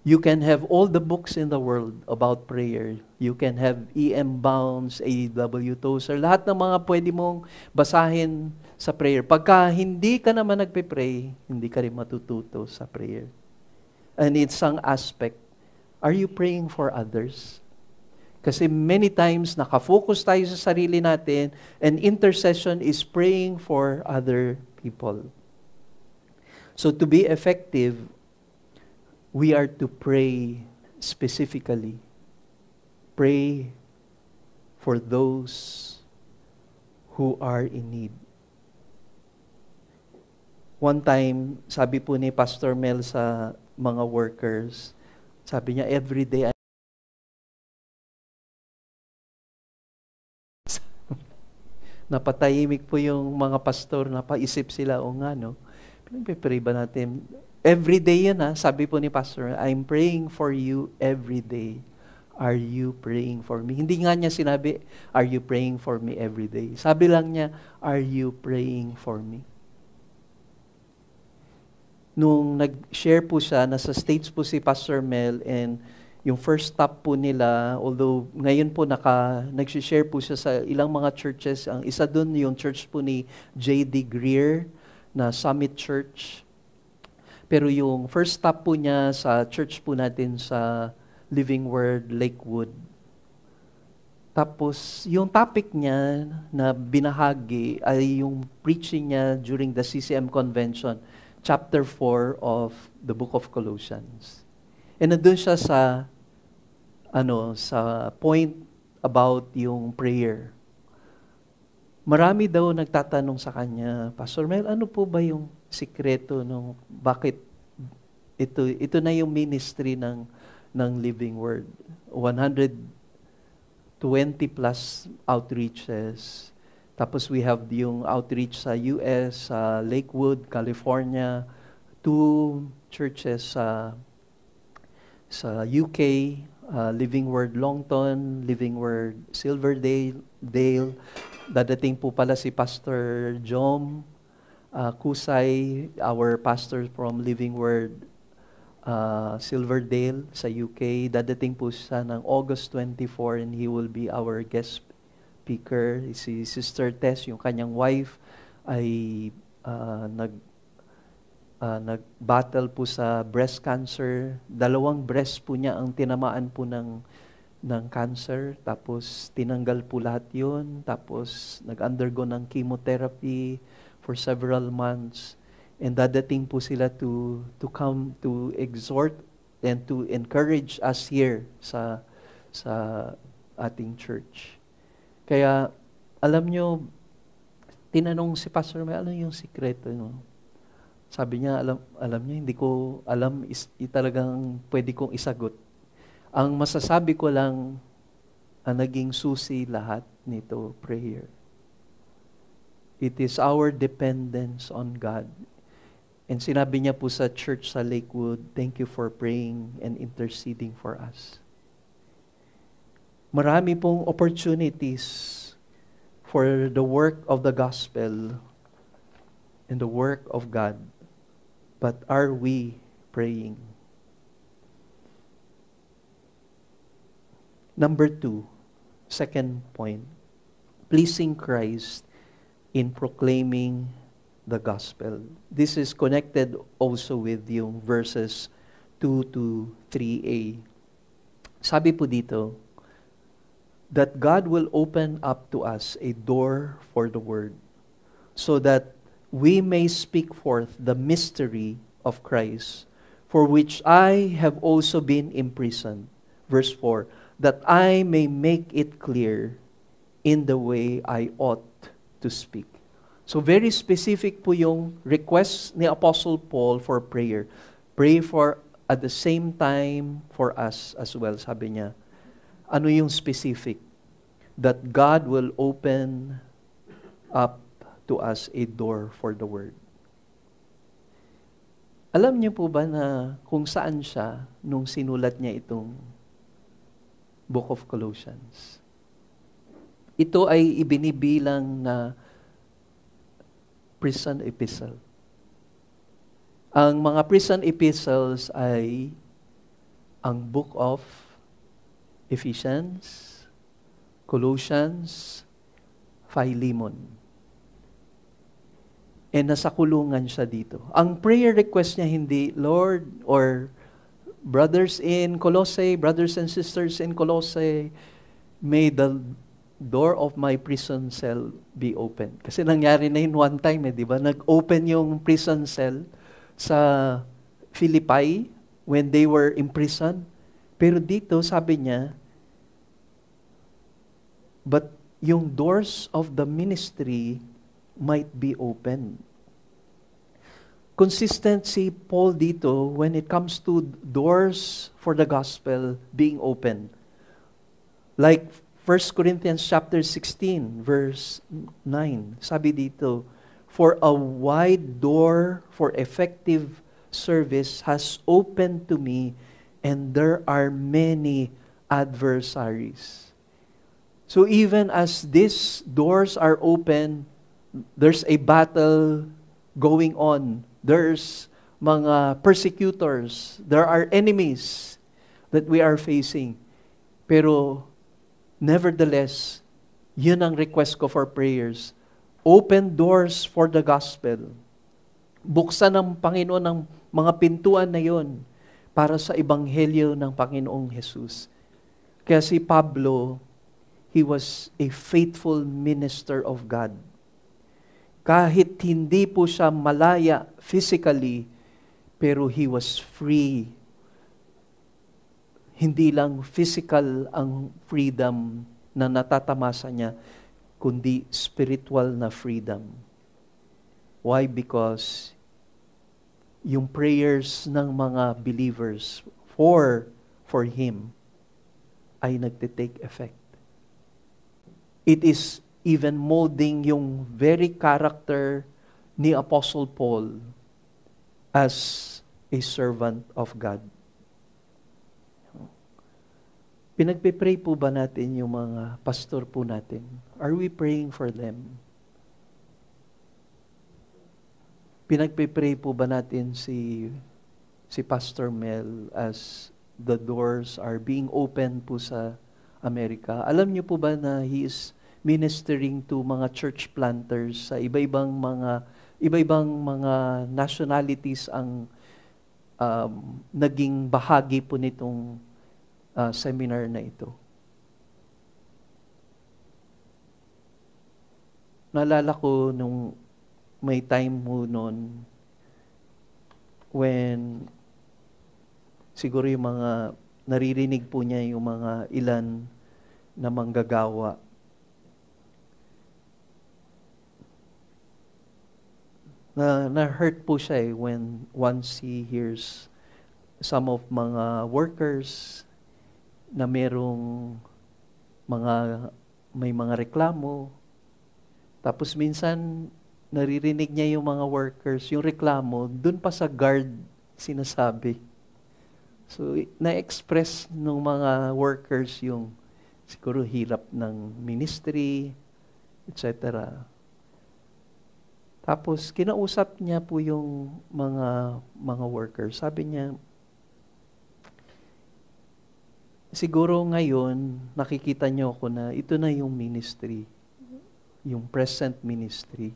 You can have all the books in the world about prayer. You can have E.M. Bounds, A.W. Tozer, lahat ng mga pwede mong basahin sa prayer. Pagka hindi ka naman nagpe-pray, hindi ka rin matututo sa prayer. And it's some aspect, are you praying for others? Kasi many times, nakafocus tayo sa sarili natin, and intercession is praying for other people. So to be effective, we are to pray specifically. Pray for those who are in need. One time, sabi po ni Pastor Mel sa mga workers, sabi niya, every day, napatahimik po yung mga pastor, napaisip sila, o nga, no? Pinagpipray ba natin? Every day yun, sabi po ni Pastor, I'm praying for you every day. Are you praying for me? Hindi nga niya sinabi, are you praying for me every day? Sabi lang niya, are you praying for me? Nung nag-share po siya, nasa States po si Pastor Mel, and yung first stop po nila, although ngayon po nag-share po siya sa ilang mga churches, ang isa dun yung church po ni J.D. Greer na Summit Church. Pero yung first stop po niya sa church po natin sa Living Word, Lakewood. Tapos, yung topic niya na binahagi ay yung preaching niya during the CCM Convention, chapter 4 of the book of Colossians. And nandun siya sa point about yung prayer. Marami daw nagtatanong sa kanya, Pastor Mel, ano po ba yung sikreto nung bakit ito na yung ministry ng Living Word? 120 plus outreaches. Tapos we have yung outreach sa US, sa Lakewood, California, 2 churches sa UK, Living Word Longton, Living Word Silverdale. Dadating po pala si Pastor Jom Kusay, our pastor from Living Word Silverdale sa UK. Dadating po siya ng August 24 and he will be our guest speaker. Si Sister Tess, yung kanyang wife, ay nag-battle po sa breast cancer. 2 breast po niya ang tinamaan po ng cancer. Tapos tinanggal po lahat yun. Tapos nag-undergo ng chemotherapy for several months. And dadating po sila to come to exhort and to encourage us here sa ating church. Kaya alam nyo, tinanong si Pastor May, ano yung sikreto? No? Sabi niya, alam niya, hindi ko alam, talagang pwede kong isagot. Ang masasabi ko lang, ang naging susi lahat nito, prayer. It is our dependence on God. And sinabi niya po sa church sa Lakewood, thank you for praying and interceding for us. Marami pong opportunities for the work of the gospel and the work of God. But are we praying? Number 2, second point, pleasing Christ in proclaiming the gospel. This is connected also with yung verses 2 to 3a. Sabi po dito, that God will open up to us a door for the Word so that we may speak forth the mystery of Christ, for which I have also been imprisoned. Verse 4, that I may make it clear in the way I ought to speak. So very specific po yung request ni Apostle Paul for prayer. Pray for at the same time for us as well, sabi niya. Ano yung specific? That God will open up to us a door for the Word. Alam niyo po ba na kung saan siya nung sinulat niya itong Book of Colossians? Ito ay ibinibilang na prison epistle. Ang mga prison epistles ay ang Book of Ephesians, Colossians, Philemon. And nasa kulungan siya dito. Ang prayer request niya hindi, Lord, or brothers in Colossae, brothers and sisters in Colossae, may the door of my prison cell be open. Kasi nangyari na yun one time, di ba? Nag-open yung prison cell sa Philippi when they were imprisoned. Pero dito, sabi niya, but yung doors of the ministry might be open. Consistency, Paul dito, when it comes to doors for the gospel being open. Like 1 Corinthians chapter 16, verse 9. Sabi dito, for a wide door for effective service has opened to me, and there are many adversaries. So even as these doors are open, there's a battle going on. There's mga persecutors. There are enemies that we are facing. Pero nevertheless, yun ang request ko for prayers. Open doors for the gospel. Buksan ng Panginoon ang mga pintuan na yun para sa ebanghelyo ng Panginoong Jesus. Kaya si Pablo, he was a faithful minister of God. Kahit hindi po siya malaya physically, pero he was free. Hindi lang physical ang freedom na natatamasa niya, kundi spiritual na freedom. Why? Because yung prayers ng mga believers for him ay nagtitake effect. It is even molding yung very character ni Apostle Paul as a servant of God. Pinagpe-pray po ba natin yung mga pastor po natin? Are we praying for them? Pinagpe-pray po ba natin si Pastor Mel as the doors are being opened po sa Amerika? Alam niyo po ba na he is ministering to mga church planters sa iba-ibang mga nationalities ang naging bahagi po nitong seminar na ito. Naalala ko nung may time mo noon when siguro yung mga naririnig po niya yung mga ilan na manggagawa. Na-hurt po siya when once he hears some of mga workers na may mga reklamo. Tapos minsan naririnig niya yung mga workers, yung reklamo, dun pa sa guard sinasabi. So na-express ng mga workers yung siguro hirap ng ministry, etc. Tapos, kinausap niya po yung mga workers. Sabi niya, siguro ngayon, nakikita niyo ako na ito na yung ministry, yung present ministry.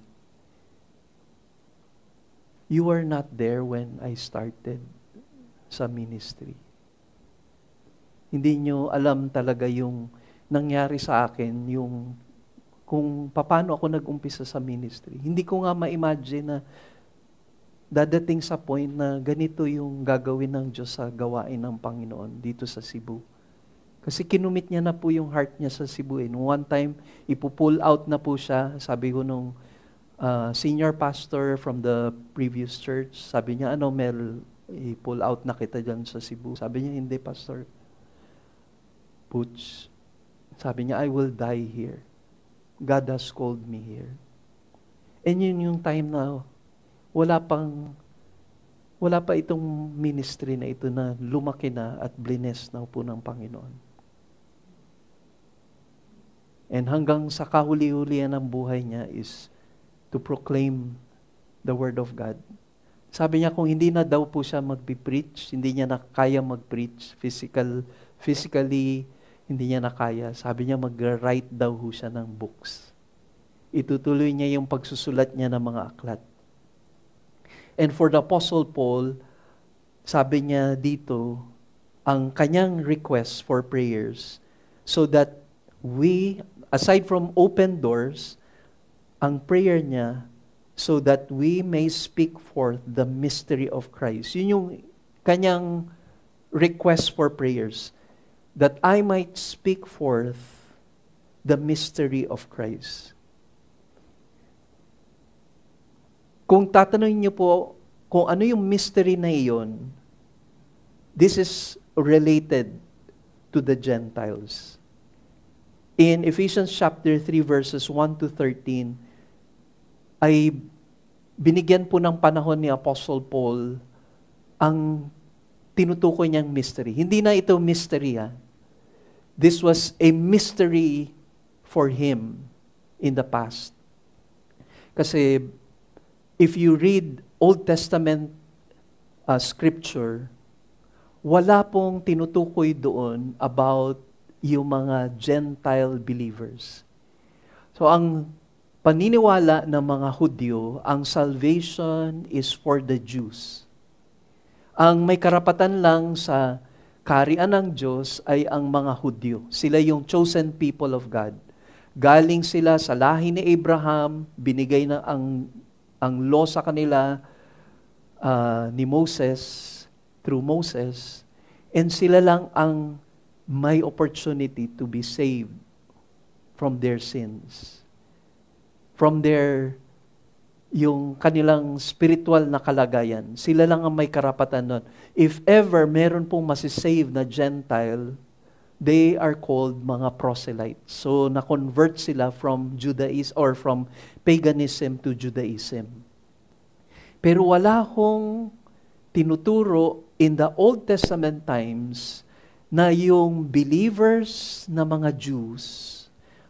You were not there when I started sa ministry. Hindi niyo alam talaga yung nangyari sa akin yung kung paano ako nag-umpisa sa ministry. Hindi ko nga ma-imagine na dadating sa point na ganito yung gagawin ng Diyos sa gawain ng Panginoon dito sa Cebu. Kasi kinumit niya na po yung heart niya sa Cebu. Nung one time, ipupull out na po siya. Sabi ko nung senior pastor from the previous church, sabi niya, Mel, i-pull out na kita dyan sa Cebu. Sabi niya, hindi, pastor. Butch, sabi niya, I will die here. God has called me here. And yun yung time na wala pa itong ministry na ito na lumaki na at blines na po ng Panginoon. And hanggang sa kahuli-hulihan ng buhay niya is to proclaim the Word of God. Sabi niya kung hindi na daw po siya magpipreach, hindi niya na kaya mag-preach, physically, hindi niya na kaya. Sabi niya mag-write daw ho siya ng books. Itutuloy niya yung pagsusulat niya ng mga aklat. And for the Apostle Paul, sabi niya dito, ang kanyang request for prayers so that we, aside from open doors, ang prayer niya so that we may speak forth the mystery of Christ. Yun yung kanyang request for prayers. That I might speak forth the mystery of Christ. Kung tatanungin niyo po kung ano yung mystery na iyon, this is related to the Gentiles. In Ephesians chapter 3 verses 1 to 13, ay binigyan po ng panahon ni Apostle Paul ang tinutukoy niyang mystery. Hindi na ito mystery, This was a mystery for him in the past. Kasi if you read Old Testament scripture, wala pong tinutukoy doon about yung mga Gentile believers. So ang paniniwala ng mga Hudyo, ang salvation is for the Jews. Ang may karapatan lang sa kaharian ng Diyos ay ang mga Hudyo. Sila yung chosen people of God. Galing sila sa lahi ni Abraham, binigay na ang law sa kanila ni Moses, through Moses, and sila lang ang may opportunity to be saved from their sins. From yung kanilang spiritual na kalagayan. Sila lang ang may karapatan nun. If ever meron pong masisave na Gentile, they are called mga proselytes. So, na-convert sila from Judaism or from paganism to Judaism. Pero wala hong tinuturo in the Old Testament times na yung believers na mga Jews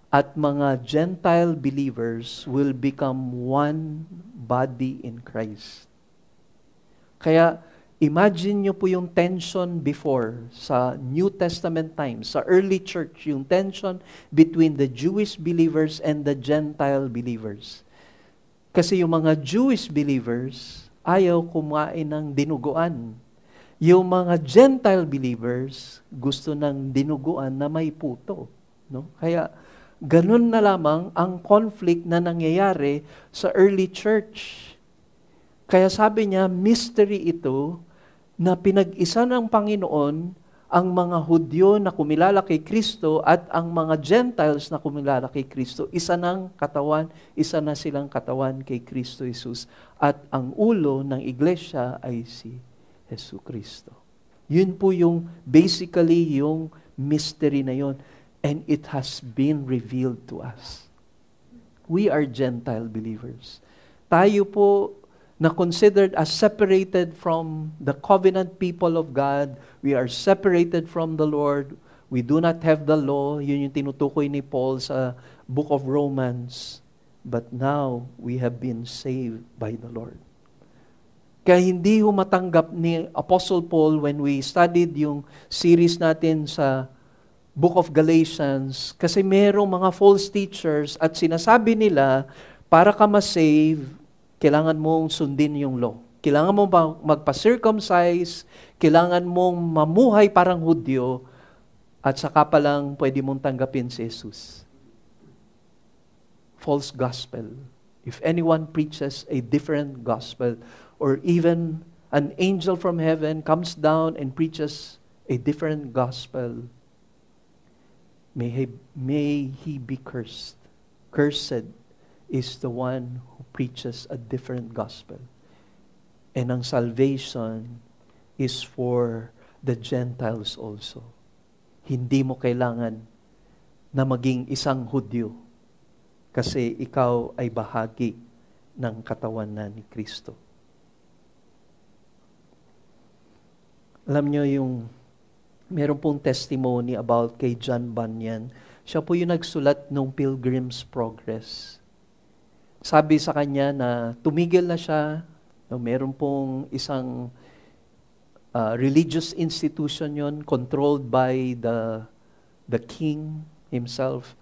at mga Gentile believers will become one body in Christ. Kaya, imagine nyo po yung tension before sa New Testament times, sa early church, yung tension between the Jewish believers and the Gentile believers. Kasi yung mga Jewish believers, ayaw kumain ng dinuguan. Yung mga Gentile believers, gusto ng dinuguan na may puto. No? Kaya, ganun na lamang ang conflict na nangyayari sa early church. Kaya sabi niya, mystery ito na pinag-isa ng Panginoon ang mga Hudyo na kumilala kay Kristo at ang mga Gentiles na kumilala kay Kristo. Isa ng katawan, isa na silang katawan kay Kristo Jesus. At ang ulo ng iglesia ay si Jesu Kristo. Yun po yung basically yung mystery na yun. And it has been revealed to us. We are Gentile believers. Tayo po na considered as separated from the covenant people of God. We are separated from the Lord. We do not have the law. Yun yung tinutukoy ni Paul sa book of Romans. But now, we have been saved by the Lord. Kaya hindi ho matanggap ni Apostle Paul when we studied yung series natin sa Book of Galatians, kasi merong mga false teachers at sinasabi nila, para ka ma-save, kailangan mong sundin yung law. Kailangan mong magpa-circumcise, kailangan mong mamuhay parang Hudyo, At saka pa lang pwede mong tanggapin si Jesus. False gospel. If anyone preaches a different gospel, or even an angel from heaven comes down and preaches a different gospel, may he be cursed. Cursed is the one who preaches a different gospel. And ang salvation is for the Gentiles also. Hindi mo kailangan na maging isang Hudyo kasi ikaw ay bahagi ng katawan na ni Kristo. Alam nyo meron pong testimony about kay John Bunyan. Siya po yung nagsulat ng Pilgrim's Progress. Sabi sa kanya na tumigil na siya. Meron pong isang religious institution yon, controlled by the king himself.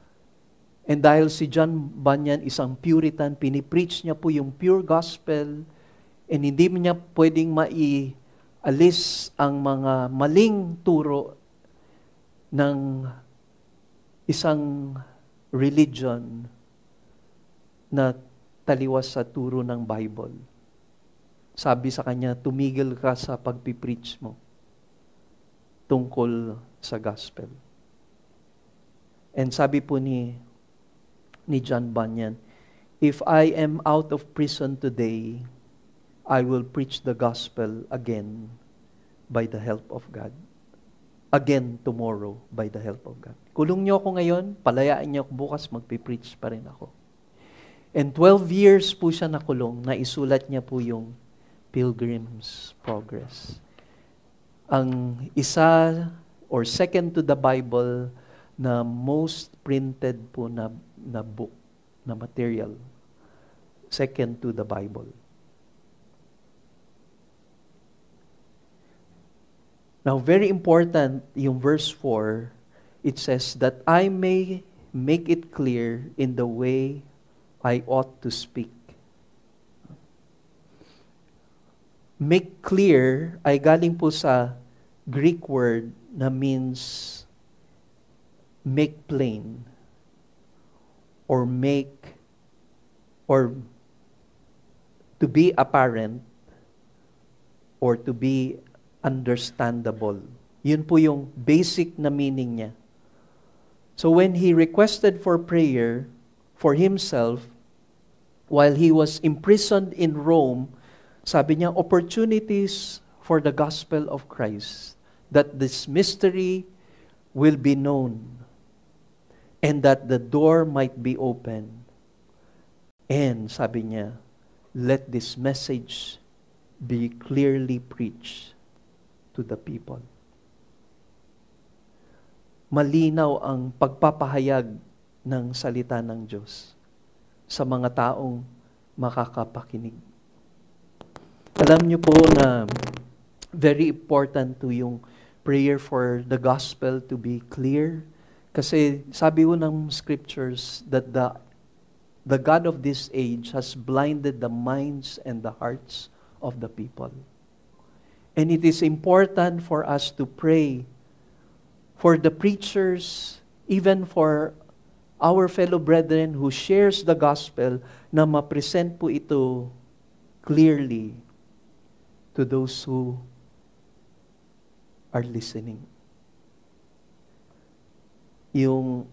And dahil si John Bunyan isang Puritan, pinipreach niya po yung pure gospel, and hindi niya pwedeng maialis ang mga maling turo ng isang religion na taliwas sa turo ng Bible. Sabi sa kanya, tumigil ka sa pagpipreach mo tungkol sa gospel. And sabi po ni John Bunyan, if I am out of prison today, I will preach the gospel again by the help of God. Again tomorrow by the help of God. Kulong niyo ako ngayon, palayaan niyo ako bukas, magpipreach pa rin ako. And 12 years po siya nakulong, naisulat niya po yung Pilgrim's Progress. Ang isa or second to the Bible na most printed po na book, na material. Second to the Bible. Now, very important yung verse 4, it says that I may make it clear in the way I ought to speak. Make clear ay galing po sa Greek word na means make plain or to be apparent or to be understandable. Yun po yung basic na meaning niya. So when he requested for prayer for himself while he was imprisoned in Rome, sabi niya, opportunities for the gospel of Christ, that this mystery will be known, and that the door might be open. And sabi niya, let this message be clearly preached to the people. Malinaw ang pagpapahayag ng salita ng Diyos sa mga taong makakapakinig. Alam niyo po na very important to yung prayer for the gospel to be clear. Kasi sabi ko ng scriptures that the God of this age has blinded the minds and the hearts of the people. And it is important for us to pray for the preachers, even for our fellow brethren who shares the gospel, na ma-present po ito clearly to those who are listening. Yung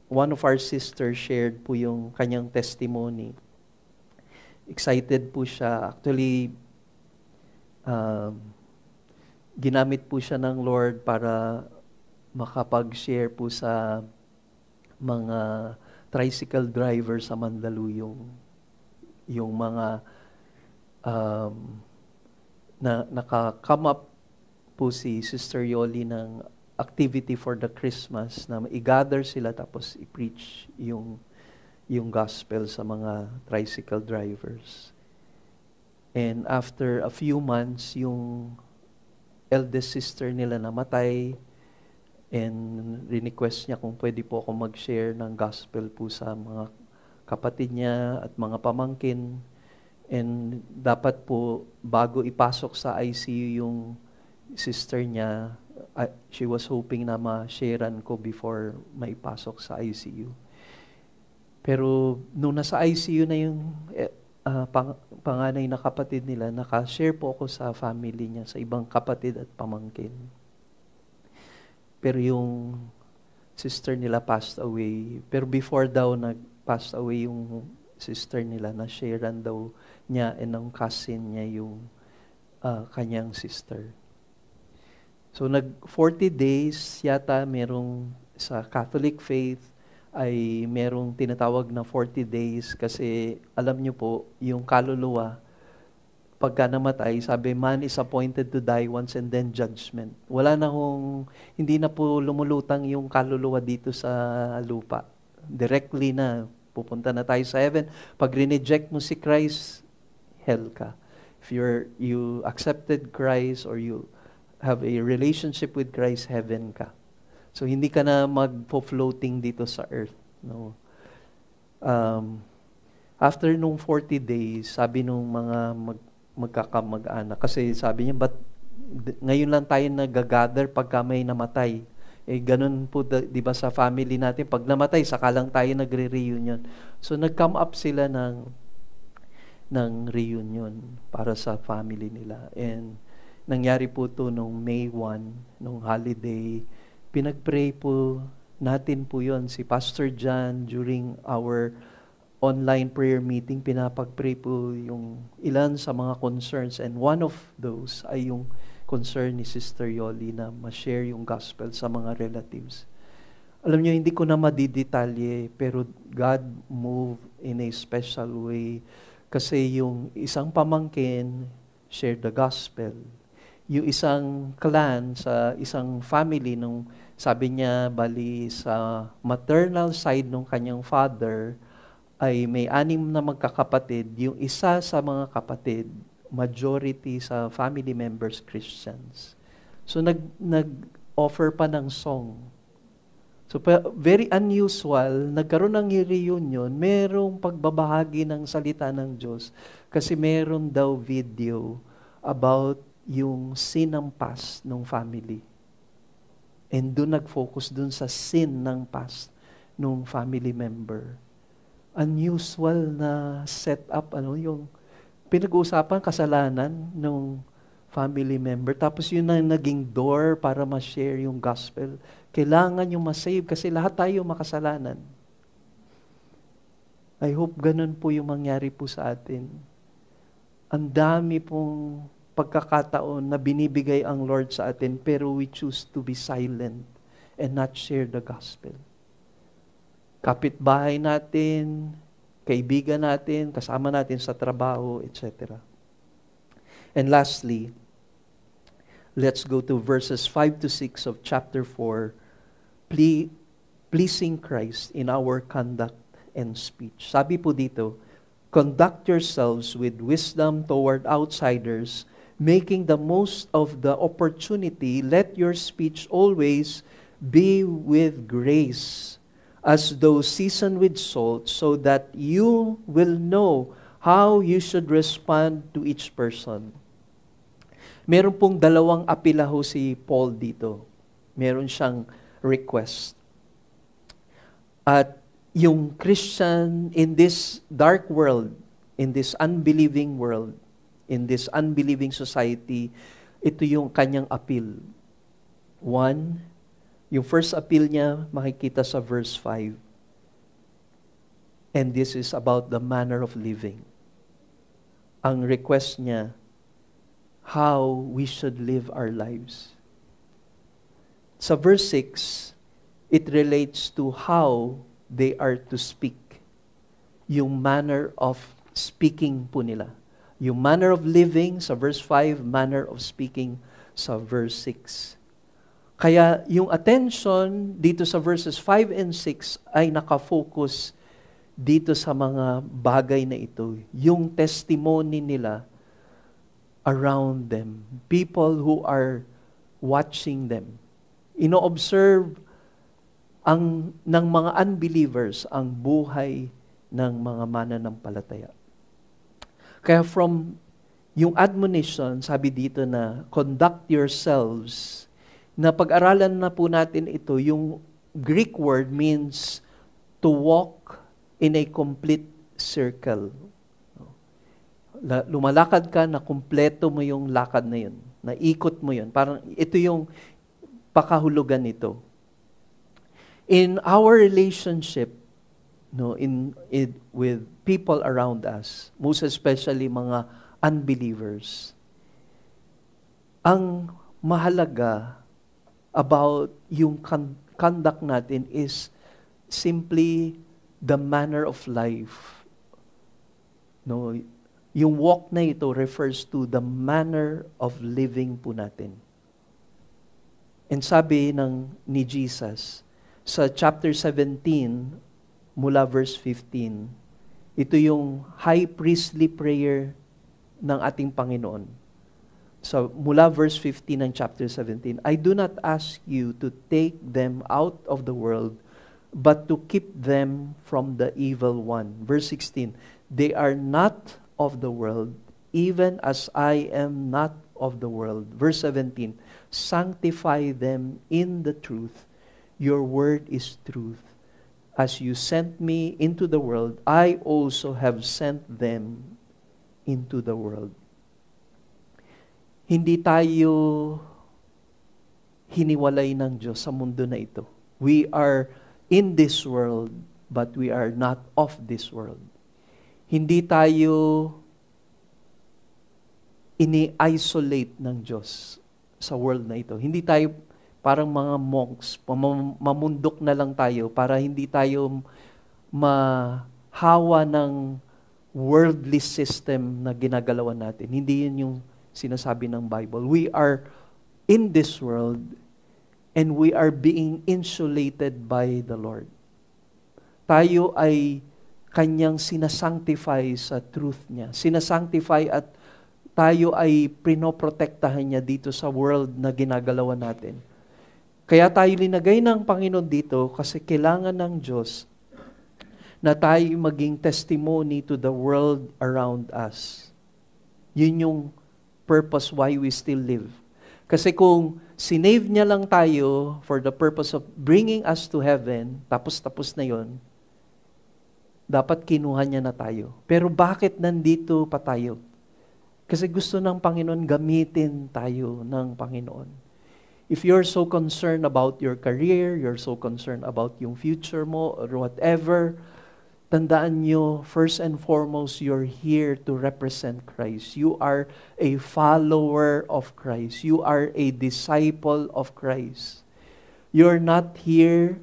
one of our sisters shared po yung kanyang testimony. Excited po siya. Actually, ginamit po siya ng Lord para makapag-share po sa mga tricycle driver sa Mandaluyong. Yung mga na naka-come up po si Sister Yoli ng activity for the Christmas na i-gather sila tapos i-preach yung gospel sa mga tricycle drivers. And after a few months, yung eldest sister nila namatay, and request niya kung pwede po ako mag-share ng gospel po sa mga kapatid niya at mga pamangkin. And dapat po, bago ipasok sa ICU yung sister niya, she was hoping na ma-sharean ko before maipasok sa ICU. Pero nung nasa ICU na yung panganay na kapatid nila, naka-share po ako sa family niya, sa ibang kapatid at pamangkin. Pero yung sister nila passed away. Pero before daw nag-passed away yung sister nila, na-sharean daw niya and ng cousin niya yung kanyang sister. So 40 days yata merong sa Catholic faith ay merong tinatawag na 40 days kasi alam niyo po, yung kaluluwa, pagka namatay, sabi, man is appointed to die once and then judgment. Hindi na po lumulutang yung kaluluwa dito sa lupa. Directly na, pupunta na tayo sa heaven. Pag rineject mo si Christ, hell ka. If you accepted Christ or you have a relationship with Christ, heaven ka. So, hindi ka na magpo-floating dito sa earth. No? After nung 40 days, sabi nung mga magkakamag-anak, kasi sabi niya, but ngayon lang tayo nag-gather pagka may namatay. Ganun po, di ba sa family natin, pag namatay, saka lang tayo nagre-reunion. So, nag-come up sila ng reunion para sa family nila. And nangyari po to nung May 1, nung holiday. Pinag-pray po natin po yon. Si Pastor John, during our online prayer meeting, pinapag-pray po yung ilan sa mga concerns. And one of those ay yung concern ni Sister Yoli na ma-share yung gospel sa mga relatives. Alam niyo, hindi ko na madidetalye, pero God moved in a special way. Kasi yung isang pamangkin shared the gospel. Yung isang clan sa isang family, nung sabi niya, bali sa maternal side ng kanyang father, ay may 6 na magkakapatid. Yung isa sa mga kapatid, majority sa family members, Christians. So nag-offer pa ng song. So very unusual, nagkaroon ng reunion, merong pagbabahagi ng salita ng Diyos. Kasi meron daw video about yung sin ng past ng family. And doon nag-focus doon sa sin ng past ng family member. Unusual na setup, yung pinag-uusapan kasalanan ng family member. Tapos yun na naging door para ma-share yung gospel. Kailangan yung ma-save kasi lahat tayo makasalanan. I hope ganun po yung mangyari po sa atin. Ang dami pong pagkakataon na binibigay ang Lord sa atin, pero we choose to be silent and not share the gospel. Kapitbahay natin, kaibigan natin, kasama natin sa trabaho, etc. And lastly, let's go to verses 5 to 6 of chapter 4, pleasing Christ in our conduct and speech. Sabi po dito, conduct yourselves with wisdom toward outsiders, making the most of the opportunity. Let your speech always be with grace, as though seasoned with salt, so that you will know how you should respond to each person. Meron pong 2 apela ho si Paul dito. Meron siyang request. At yung Christian in this dark world, in this unbelieving world, in this unbelieving society, ito yung kanyang appeal. 1, yung first appeal niya, makikita sa verse 5. And this is about the manner of living. Ang request niya, how we should live our lives. Sa verse 6, it relates to how they are to speak. Yung manner of speaking po nila. Yung manner of living sa verse 5, manner of speaking sa verse 6. Kaya yung attention dito sa verses 5 and 6 ay nakafocus dito sa mga bagay na ito. Yung testimony nila around them. People who are watching them. Ino-observe ng mga unbelievers ang buhay ng mga mananampalataya. Kaya from yung admonition, sabi dito na, conduct yourselves, na pag-aralan na po natin ito, yung Greek word means to walk in a complete circle. Lumalakad ka na kumpleto mo yung lakad na yun. Naikot mo yun. Parang ito yung pakahulugan nito. In our relationship, with people around us, most especially mga unbelievers, ang mahalaga about yung conduct natin is simply the manner of life. Yung walk na ito refers to the manner of living po natin. And sabi ni Jesus sa chapter 17, mula verse 15, ito yung high priestly prayer ng ating Panginoon. So, mula verse 15 ng chapter 17, I do not ask you to take them out of the world, but to keep them from the evil one. Verse 16, they are not of the world, even as I am not of the world. Verse 17, sanctify them in the truth. Your word is truth. As you sent me into the world, I also have sent them into the world. Hindi tayo hiniwalay ng Diyos sa mundo na ito. We are in this world, but we are not of this world. Hindi tayo ini-isolate ng Diyos sa world na ito. Hindi tayo parang mga monks, mamundok na lang tayo para hindi tayo mahawa ng worldly system na ginagalawan natin. Hindi yun yung sinasabi ng Bible. We are in this world and we are being insulated by the Lord. Tayo ay Kanyang sinasanctify sa truth niya. Sinasanctify at tayo ay pinoprotektahan niya dito sa world na ginagalawan natin. Kaya tayo linagay ng Panginoon dito kasi kailangan ng Diyos na tayo maging testimony to the world around us. Yun yung purpose why we still live. Kasi kung sinave niya lang tayo for the purpose of bringing us to heaven, tapos na yun, dapat kinuha niya na tayo. Pero bakit nandito pa tayo? Kasi gusto ng Panginoon gamitin tayo ng Panginoon. If you're so concerned about your career, you're so concerned about yung future mo or whatever, tandaan nyo, first and foremost, you're here to represent Christ. You are a follower of Christ. You are a disciple of Christ. You're not here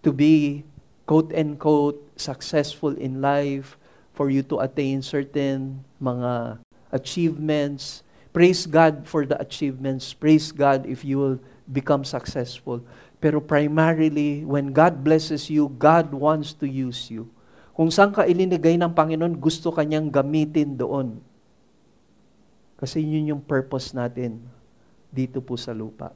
to be, quote-unquote, successful in life, for you to attain certain mga achievements. Praise God for the achievements. Praise God if you will become successful. Pero primarily, when God blesses you, God wants to use you. Kung saan ka ilinigay ng Panginoon, gusto Kanyang gamitin doon. Kasi yun yung purpose natin dito po sa lupa.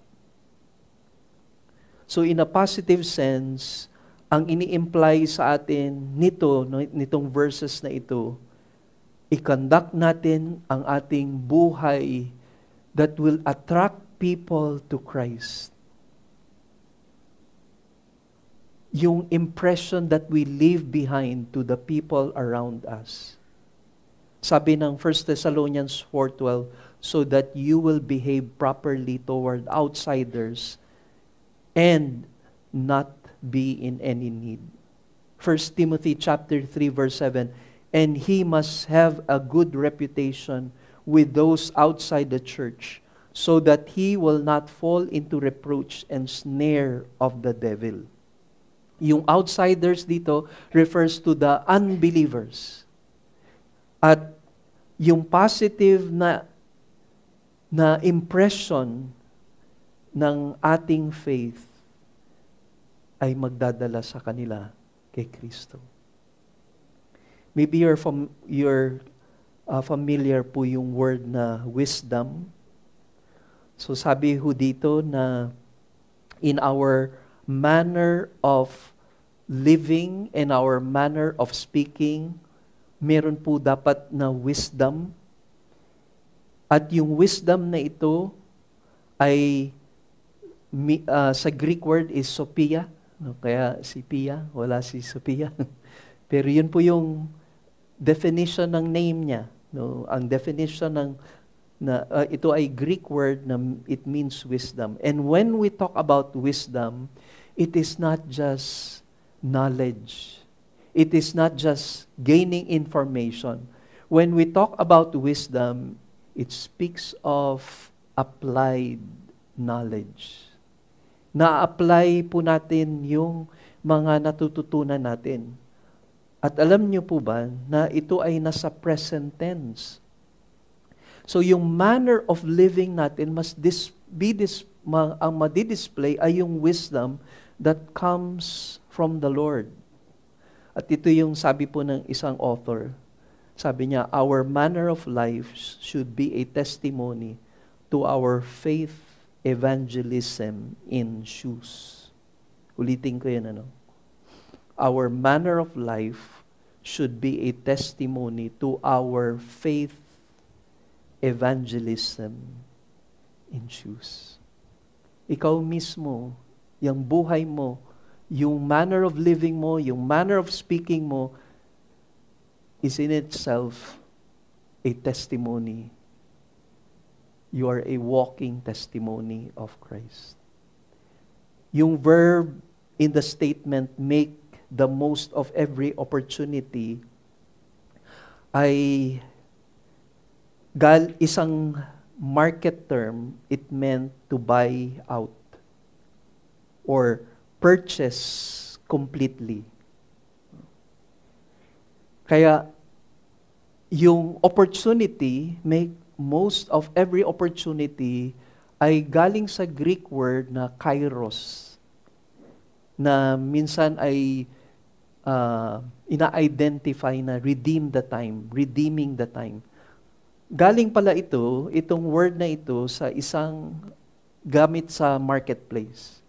So in a positive sense, ang ini-imply sa atin nitong verses na ito, i-conduct natin ang ating buhay that will attract people to Christ. Yung impression that we leave behind to the people around us. Sabi ng 1 Thessalonians 4:12, so that you will behave properly toward outsiders and not be in any need. 1 Timothy chapter 3 verse 7, and he must have a good reputation with those outside the church, so that he will not fall into reproach and snare of the devil. Yung outsiders dito refers to the unbelievers. At yung positive na impression ng ating faith ay magdadala sa kanila kay Kristo. Maybe you're familiar po yung word na wisdom. So sabi ho dito na in our manner of living and our manner of speaking, meron po dapat na wisdom. At yung wisdom na ito ay sa Greek word is Sophia. No? Kaya si Pia, wala si Sophia. Pero yun po yung definition ng name niya. No? Ang definition ito ay Greek word na it means wisdom. And when we talk about wisdom, it is not just knowledge. It is not just gaining information. When we talk about wisdom, it speaks of applied knowledge. Na-apply po natin yung mga natututunan natin. At alam niyo po ba na ito ay nasa present tense? So yung manner of living natin ang madi-display ay yung wisdom that comes from the Lord. At ito yung sabi po ng isang author. Sabi niya, our manner of life should be a testimony to our faith evangelism in shoes. Ulitin ko yan, ano? Our manner of life should be a testimony to our faith evangelism in shoes. Ikaw mismo, yung buhay mo, yung manner of living mo, yung manner of speaking mo, is in itself a testimony. You are a walking testimony of Christ. Yung verb in the statement, make the most of every opportunity, ay isang market term. It meant to buy out or purchase completely. Kaya yung opportunity, make most of every opportunity, ay galing sa Greek word na kairos, na minsan ay ina-identify na redeeming the time. Galing pala itong word na ito sa isang gamit sa marketplace.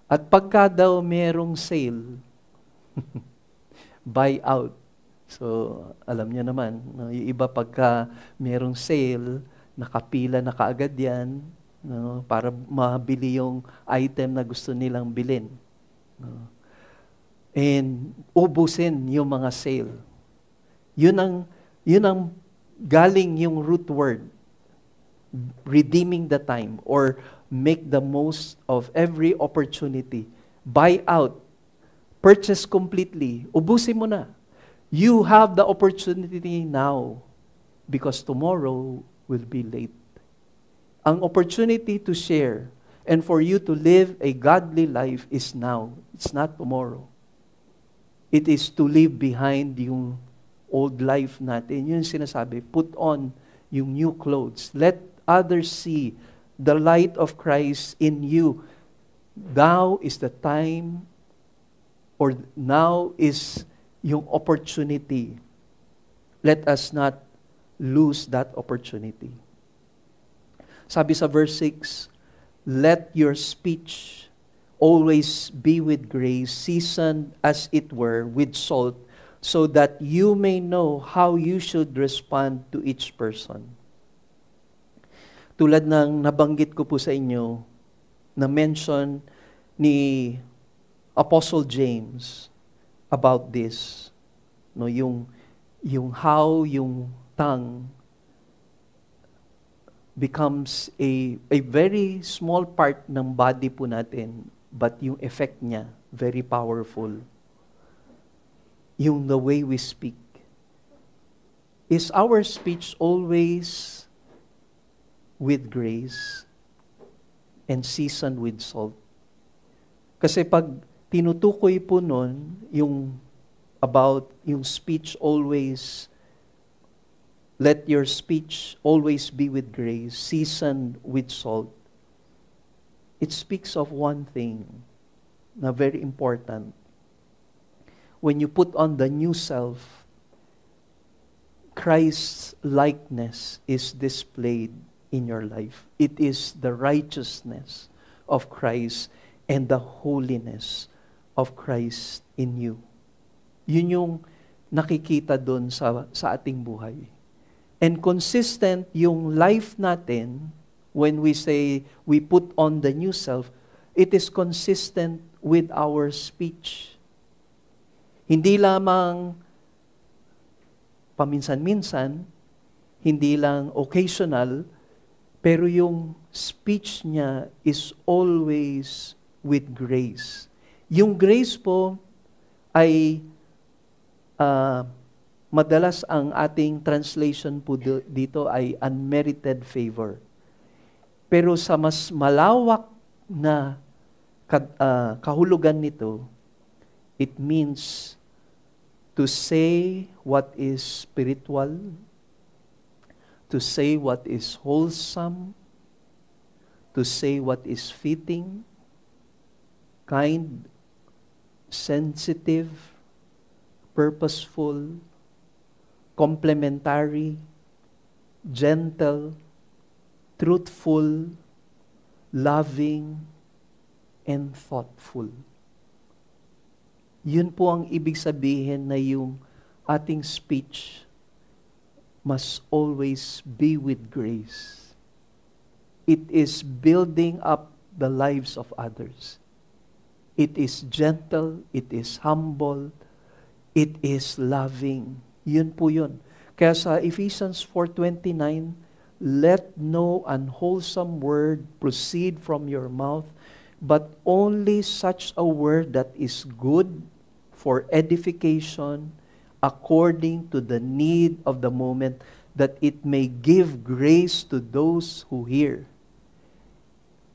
At pagka daw merong sale, buy out. So, alam niyo naman, no, yung iba pagka merong sale, nakapila na kaagad yan, no, para mabili yung item na gusto nilang bilhin. No. And ubusin yung mga sale. Yun ang galing yung root word, redeeming the time or make the most of every opportunity. Buy out, purchase completely, ubusin mo na. You have the opportunity now because tomorrow will be late. Ang opportunity to share and for you to live a godly life is now. It's not tomorrow. It is to leave behind yung old life natin. Yun sinasabi, put on yung new clothes. Let others see the light of Christ in you. Now is the time, or now is yung opportunity. Let us not lose that opportunity. Sabi sa verse 6, let your speech always be with grace, seasoned as it were with salt, so that you may know how you should respond to each person. Tulad ng nabanggit ko po sa inyo, na mention ni Apostle James about this, no, yung how yung tongue becomes a very small part ng body po natin, but yung effect niya very powerful. Yung the way we speak. Is our speech always with grace and seasoned with salt? Kasi pag tinutukoy po nun, yung about yung speech always, let your speech always be with grace, seasoned with salt. It speaks of one thing na very important. When you put on the new self, Christ's likeness is displayed in your life. It is the righteousness of Christ and the holiness of Christ in you. Yun yung nakikita doon sa ating buhay. And consistent yung life natin when we say we put on the new self, it is consistent with our speech. Hindi lamang paminsan-minsan, hindi lang occasional, pero yung speech niya is always with grace. Yung grace po ay madalas ang ating translation po dito ay unmerited favor. Pero sa mas malawak na kahulugan nito, it means to say what is spiritual, to say what is wholesome, to say what is fitting, kind, sensitive, purposeful, complementary, gentle, truthful, loving, and thoughtful. Yun po ang ibig sabihin na yung ating speech must always be with grace. It is building up the lives of others. It is gentle, it is humble, it is loving. Yun po yun. Kaya sa Ephesians 4:29, let no unwholesome word proceed from your mouth, but only such a word that is good for edification according to the need of the moment, that it may give grace to those who hear.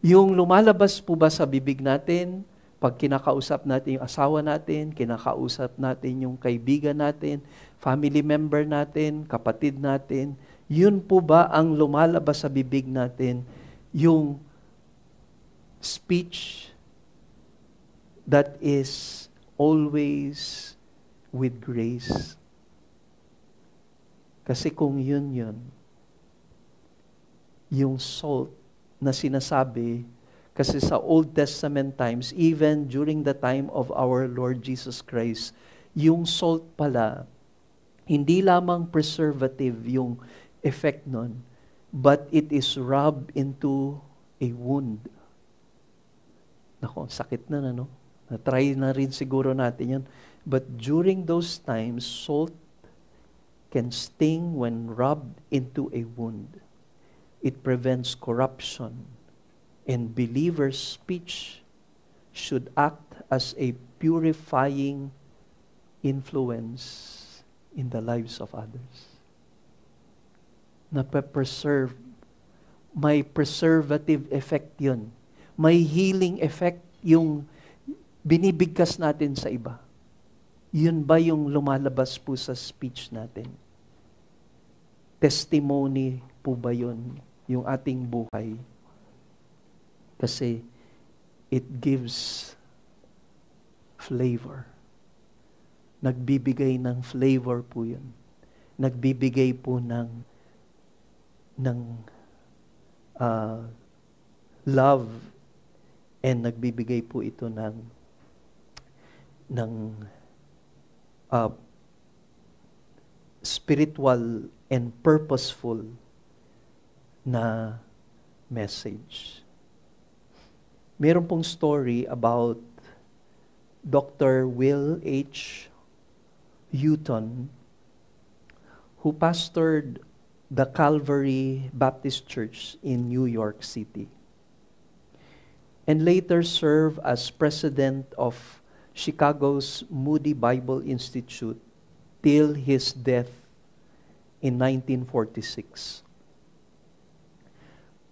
Yung lumalabas po ba sa bibig natin, pag kinakausap natin yung asawa natin, kinakausap natin yung kaibigan natin, family member natin, kapatid natin, yun po ba ang lumalabas sa bibig natin, yung speech that is always with grace? Kasi kung yun, yung salt na sinasabi, kasi sa Old Testament times, even during the time of our Lord Jesus Christ, yung salt pala, hindi lamang preservative yung effect nun, but it is rubbed into a wound. Nako, sakit na, no? Na-try na rin siguro natin yun. But during those times, salt can sting when rubbed into a wound. It prevents corruption. And believers' speech should act as a purifying influence in the lives of others. Nape-preserve. May preservative effect yun. May healing effect yung binibigkas natin sa iba. Yun ba yung lumalabas po sa speech natin? Testimony po ba yun, yung ating buhay? Kasi it gives flavor. Nagbibigay ng flavor po yun. Nagbibigay po ng love, and nagbibigay po ito ng spiritual and purposeful na message. Meron pong story about Dr. Will H. Houghton, who pastored the Calvary Baptist Church in New York City, and later served as president of Chicago's Moody Bible Institute till his death in 1946.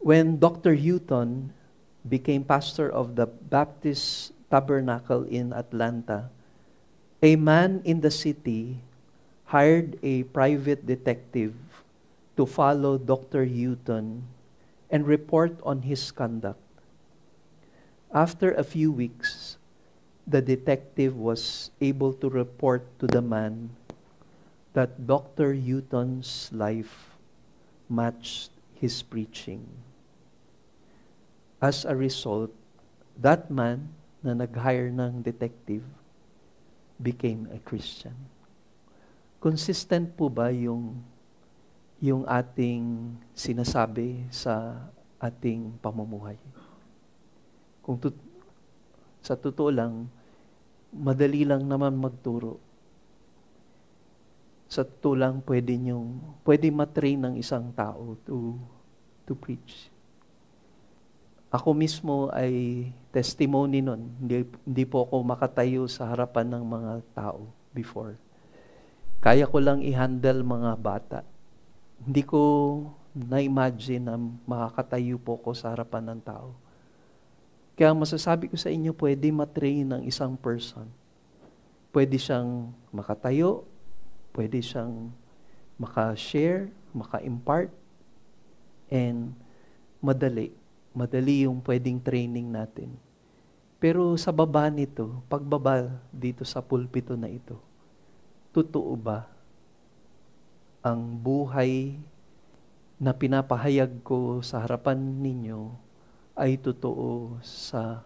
When Dr. Houghton became pastor of the Baptist Tabernacle in Atlanta, a man in the city hired a private detective to follow Dr. Houghton and report on his conduct. After a few weeks, the detective was able to report to the man that Dr. Houghton's life matched his preaching. As a result, that man na nag-hire ng detective became a Christian. Consistent po ba yung ating sinasabi sa ating pamumuhay? Sa totoo lang, madali lang naman magturo. Sa totoo lang, pwede matrain ng isang tao to preach. Ako mismo ay testimony nun. Hindi po ako makatayo sa harapan ng mga tao before. Kaya ko lang i-handle mga bata. Hindi ko na-imagine na makakatayo po ko sa harapan ng tao. Kaya masasabi ko sa inyo, pwede matrain ng isang person. Pwede siyang makatayo, pwede siyang maka-share, maka-impart, and madali. Madali yung pwedeng training natin. Pero sa baba nito, pagbaba dito sa pulpito na ito, totoo ba ang buhay na pinapahayag ko sa harapan ninyo ay totoo sa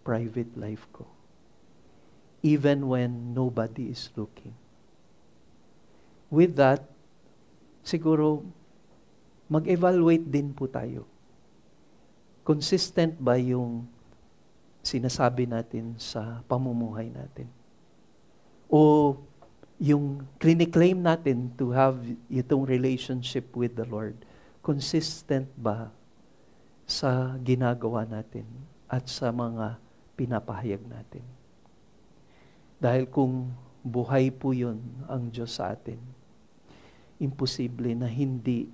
private life ko? Even when nobody is looking. With that, siguro mag-evaluate din po tayo. Consistent ba yung sinasabi natin sa pamumuhay natin? O yung clinic-claim natin to have itong relationship with the Lord, consistent ba sa ginagawa natin at sa mga pinapahayag natin? Dahil kung buhay po yun ang Diyos sa atin, imposible na hindi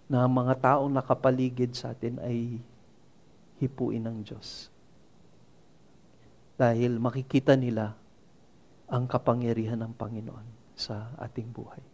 na mga taong nakapaligid sa atin ay hipuin ng Diyos. Dahil makikita nila ang kapangyarihan ng Panginoon sa ating buhay.